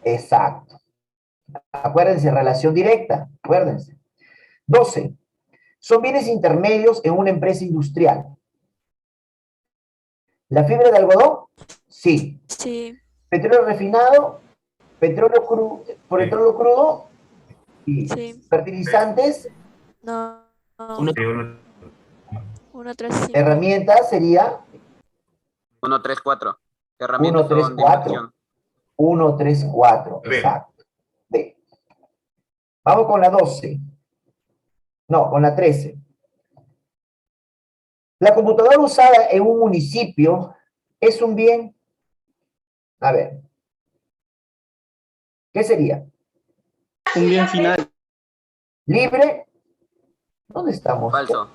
Exacto. Acuérdense, relación directa. Acuérdense. 12. Son bienes intermedios en una empresa industrial. ¿La fibra de algodón? Sí. Sí. ¿Petróleo refinado? ¿Petróleo crudo? Sí. Sí. ¿Fertilizantes? No. Uno. 135. Herramientas sería 134. Herramientas son de 134. inversión. 134, B. exacto. B. Vamos con la 12. No, con la 13. La computadora usada en un municipio es un bien. A ver. ¿Qué sería? Un bien final. ¿Libre? ¿Dónde estamos? Falso.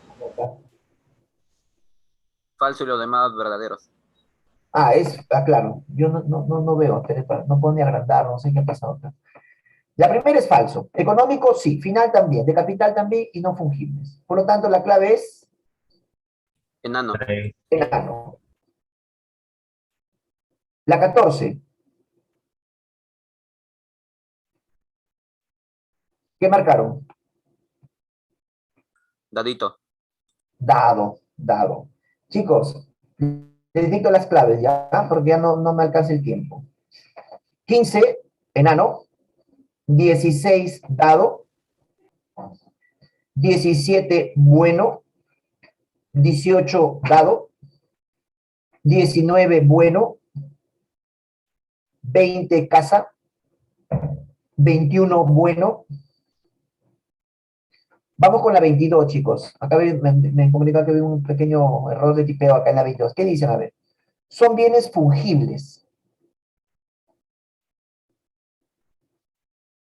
Falso y los demás verdaderos. Claro. Yo no veo, no puedo ni agrandar, no sé qué ha pasado acá. La primera es falso. Económico, sí. Final también. De capital también y no fungibles. Por lo tanto, la clave es Enano. enano. La 14. ¿Qué marcaron? Dadito. Dado. Chicos, les dicto las claves ya, porque ya no me alcanza el tiempo. 15, enano. 16, dado. 17, bueno. 18, dado. 19, bueno. 20, casa. 21, bueno. Vamos con la 22, chicos. Acá me comunican que había un pequeño error de tipeo acá en la 22. ¿Qué dicen? A ver. Son bienes fungibles.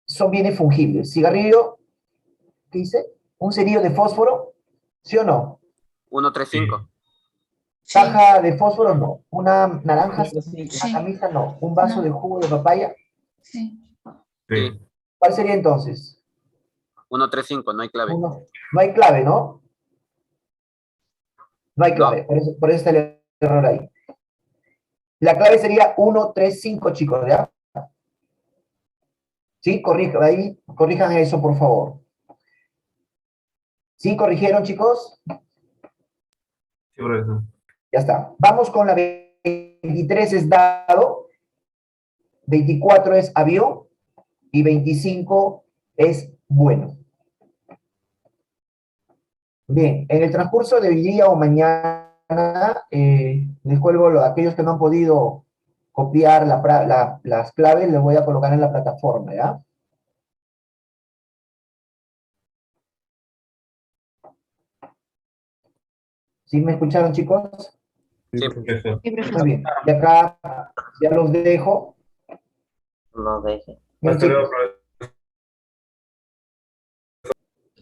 Son bienes fungibles. Cigarrillo, ¿qué dice? ¿Un cerillo de fósforo? ¿Sí o no? 135. Caja de fósforo, no. Una naranja, Sí. una camisa, no. Un vaso de jugo de papaya. Sí. Sí. ¿Cuál sería entonces? 135, no hay clave. No hay clave, ¿no? No hay clave. Por eso está el error ahí. La clave sería 135, chicos, ¿ya? Sí, corrijan eso, por favor. ¿Sí corrigieron, chicos? Sí, profesor. Ya está. Vamos con la 23 es dado, 24 es avión y 25 es bueno. Bien, en el transcurso de hoy día o mañana, les cuelgo aquellos que no han podido copiar las claves, les voy a colocar en la plataforma, ¿ya? ¿Sí me escucharon, chicos? Sí, profesor. Muy bien. Y acá ya los dejo. No deje. Bien, Hasta luego, chicos, profesor.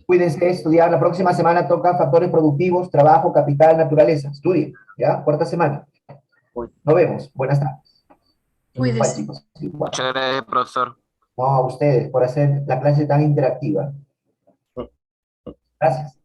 cuídense, estudiar. La próxima semana toca factores productivos, trabajo, capital, naturaleza. Estudien, ¿ya? Cuarta semana. Nos vemos. Buenas tardes. Igual, Cuídese. chicos. Igual. Muchas gracias, profesor. No, a ustedes por hacer la clase tan interactiva. Gracias.